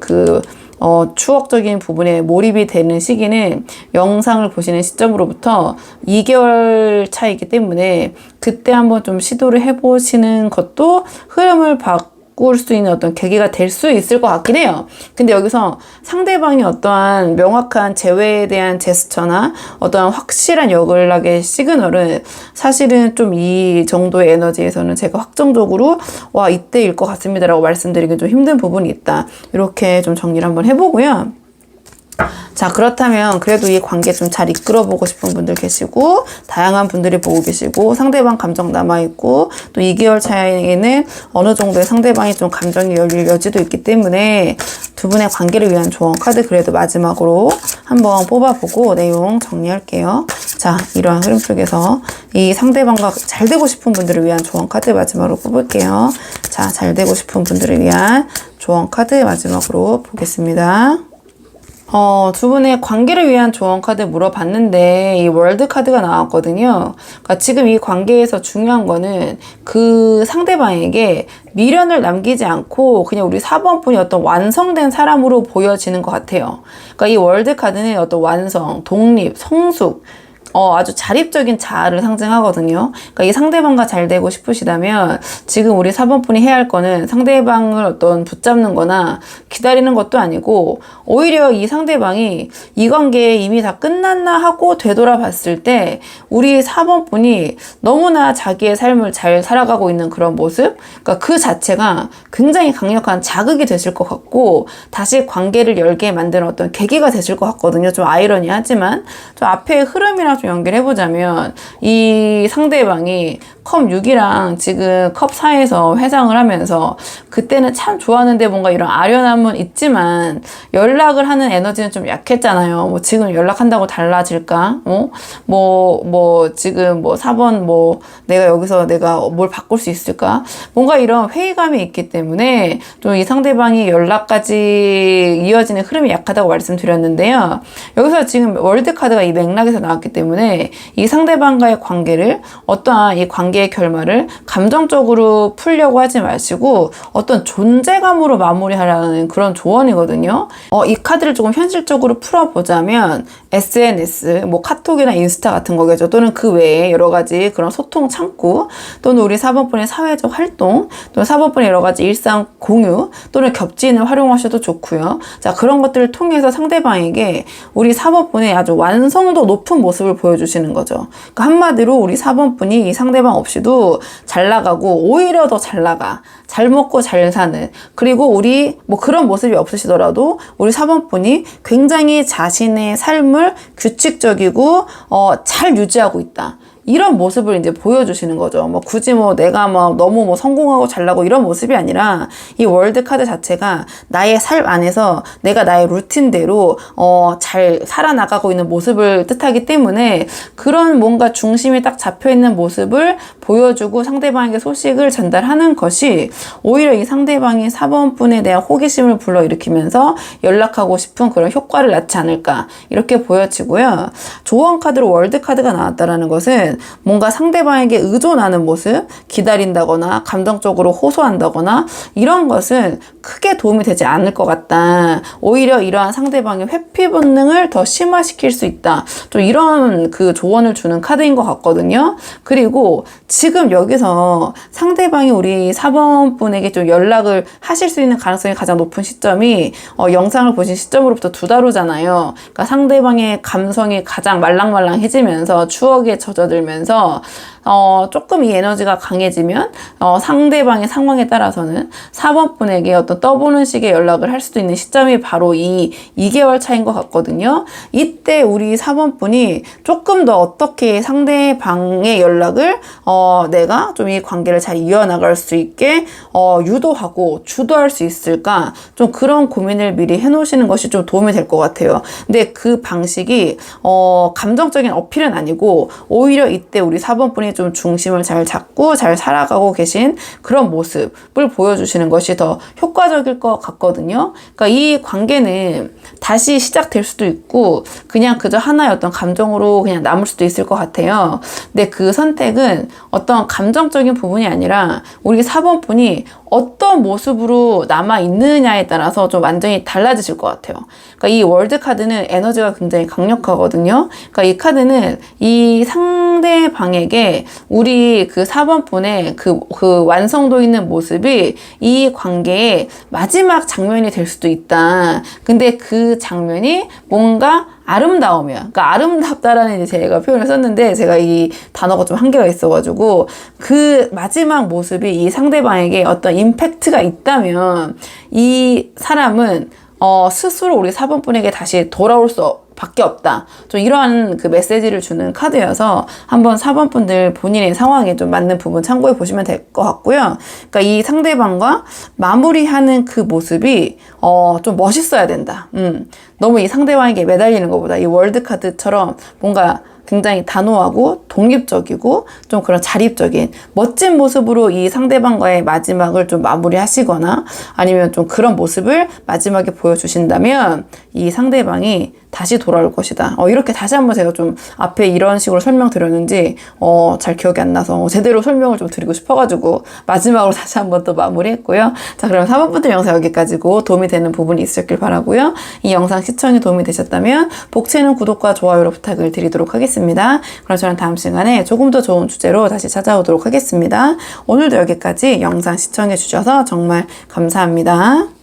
추억적인 부분에 몰입이 되는 시기는 영상을 보시는 시점으로부터 2개월 차이기 때문에 그때 한번 좀 시도를 해보시는 것도 흐름을 바꿀 수 있는 어떤 계기가 될 수 있을 것 같긴 해요. 근데 여기서 상대방이 어떠한 명확한 재회에 대한 제스처나 어떠한 확실한 연락의 시그널은 사실은 좀 이 정도의 에너지에서는 제가 확정적으로 이때일 것 같습니다 라고 말씀드리기 좀 힘든 부분이 있다, 이렇게 좀 정리를 한번 해보고요. 자, 그렇다면 그래도 이 관계 좀 잘 이끌어보고 싶은 분들 계시고, 다양한 분들이 보고 계시고, 상대방 감정 남아있고, 또 2개월 차에는 어느 정도의 상대방이 좀 감정이 열릴 여지도 있기 때문에 두 분의 관계를 위한 조언 카드 그래도 마지막으로 한번 뽑아보고 내용 정리할게요. 자, 이러한 흐름 속에서 이 상대방과 잘 되고 싶은 분들을 위한 조언 카드 마지막으로 뽑을게요. 자, 잘 되고 싶은 분들을 위한 조언 카드 마지막으로 보겠습니다. 두 분의 관계를 위한 조언 카드 물어봤는데 이 월드 카드가 나왔거든요. 그러니까 지금 이 관계에서 중요한 거는 그 상대방에게 미련을 남기지 않고 그냥 우리 4번 분이 어떤 완성된 사람으로 보여지는 것 같아요. 그러니까 이 월드 카드는 어떤 완성, 독립, 성숙, 아주 자립적인 자아를 상징하거든요. 그러니까 이 상대방과 잘 되고 싶으시다면 지금 우리 4번 분이 해야 할 거는 상대방을 어떤 붙잡는 거나 기다리는 것도 아니고 오히려 이 상대방이 이 관계 이미 다 끝났나 하고 되돌아봤을 때 우리 4번 분이 너무나 자기의 삶을 잘 살아가고 있는 그런 모습, 그러니까 그 자체가 굉장히 강력한 자극이 되실 것 같고 다시 관계를 열게 만드는 어떤 계기가 되실 것 같거든요. 좀 아이러니하지만 좀 앞에 흐름이랑 좀 연결해보자면 이 상대방이 컵 6이랑 지금 컵 4에서 회상을 하면서 그때는 참 좋았는데 뭔가 이런 아련함은 있지만 연락을 하는 에너지는 좀 약했잖아요. 뭐 지금 연락한다고 달라질까? 지금 4번 내가 여기서 내가 뭘 바꿀 수 있을까? 뭔가 이런 회의감이 있기 때문에 좀 이 상대방이 연락까지 이어지는 흐름이 약하다고 말씀드렸는데요. 여기서 지금 월드카드가 이 맥락에서 나왔기 때문에 이 상대방과의 관계를 어떠한 이 관계의 결말을 감정적으로 풀려고 하지 마시고 어떤 존재감으로 마무리하라는 그런 조언이거든요. 이 카드를 조금 현실적으로 풀어보자면 SNS, 카톡이나 인스타 같은 거겠죠. 또는 그 외에 여러 가지 그런 소통 창구, 또는 우리 4번분의 사회적 활동, 또는 4번분의 여러 가지 일상 공유, 또는 겹지인을 활용하셔도 좋고요. 자, 그런 것들을 통해서 상대방에게 우리 4번분의 아주 완성도 높은 모습을 보여주시는 거죠. 그러니까 한마디로 우리 4번분이 이 상대방 없이도 잘 나가고 오히려 더 잘 나가. 잘 먹고 잘 사는, 그리고 우리 그런 모습이 없으시더라도 우리 4번분이 굉장히 자신의 삶을 규칙적이고 잘 유지하고 있다. 이런 모습을 이제 보여주시는 거죠. 굳이 내가 너무 성공하고 잘나고 이런 모습이 아니라 이 월드 카드 자체가 나의 삶 안에서 내가 나의 루틴대로 잘 살아나가고 있는 모습을 뜻하기 때문에 그런 뭔가 중심이 딱 잡혀있는 모습을 보여주고 상대방에게 소식을 전달하는 것이 오히려 이 상대방이 4번 분에 대한 호기심을 불러일으키면서 연락하고 싶은 그런 효과를 낳지 않을까 이렇게 보여지고요. 조언 카드로 월드 카드가 나왔다라는 것은 뭔가 상대방에게 의존하는 모습, 기다린다거나 감정적으로 호소한다거나 이런 것은 크게 도움이 되지 않을 것 같다. 오히려 이러한 상대방의 회피 본능을 더 심화시킬 수 있다. 좀 이런 그 조언을 주는 카드인 것 같거든요. 그리고 지금 여기서 상대방이 우리 4번 분에게 좀 연락을 하실 수 있는 가능성이 가장 높은 시점이 영상을 보신 시점으로부터 2달 후잖아요. 그러니까 상대방의 감성이 가장 말랑말랑해지면서 추억에 젖어들면서 조금 이 에너지가 강해지면 상대방의 상황에 따라서는 4번 분에게 어떤 떠보는 식의 연락을 할 수도 있는 시점이 바로 이 2개월 차인 것 같거든요. 이때 우리 4번 분이 조금 더 어떻게 상대방의 연락을 내가 좀 이 관계를 잘 이어나갈 수 있게 유도하고 주도할 수 있을까, 좀 그런 고민을 미리 해놓으시는 것이 좀 도움이 될 것 같아요. 근데 그 방식이 감정적인 어필은 아니고 오히려 이때 우리 4번 분이 좀 중심을 잘 잡고 잘 살아가고 계신 그런 모습을 보여주시는 것이 더 효과적일 것 같거든요. 그러니까 이 관계는 다시 시작될 수도 있고 그냥 그저 하나의 어떤 감정으로 그냥 남을 수도 있을 것 같아요. 근데 그 선택은 어떤 감정적인 부분이 아니라 우리 4번 분이 어떤 모습으로 남아있느냐에 따라서 좀 완전히 달라지실 것 같아요. 그러니까 이 월드 카드는 에너지가 굉장히 강력하거든요. 그러니까 이 카드는 이 상대방에게 우리 그 4번 분의 그 완성도 있는 모습이 이 관계의 마지막 장면이 될 수도 있다. 근데 그 장면이 뭔가 아름다우면, 그러니까 아름답다라는 제가 표현을 썼는데 제가 이 단어가 좀 한계가 있어가지고 그 마지막 모습이 이 상대방에게 어떤 임팩트가 있다면 이 사람은 스스로 우리 4번 분에게 다시 돌아올 수 밖에 없다. 좀 이러한 그 메시지를 주는 카드여서 한번 4번 분들 본인의 상황에 좀 맞는 부분 참고해 보시면 될 것 같고요. 그러니까 이 상대방과 마무리하는 그 모습이 좀 멋있어야 된다. 너무 이 상대방에게 매달리는 것보다 이 월드 카드처럼 뭔가 굉장히 단호하고 독립적이고 좀 그런 자립적인 멋진 모습으로 이 상대방과의 마지막을 좀 마무리하시거나 아니면 좀 그런 모습을 마지막에 보여주신다면 이 상대방이 다시 돌아올 것이다. 이렇게 다시 한번 제가 좀 앞에 이런 식으로 설명드렸는지 잘 기억이 안 나서 제대로 설명을 좀 드리고 싶어가지고 마지막으로 다시 한번 또 마무리했고요. 자, 그럼 4번 분들 영상 여기까지고 도움이 되는 부분이 있으셨길 바라고요. 이 영상 시청이 도움이 되셨다면 복채는 구독과 좋아요로 부탁을 드리도록 하겠습니다. 그럼 저는 다음 시간에 조금 더 좋은 주제로 다시 찾아오도록 하겠습니다. 오늘도 여기까지 영상 시청해 주셔서 정말 감사합니다.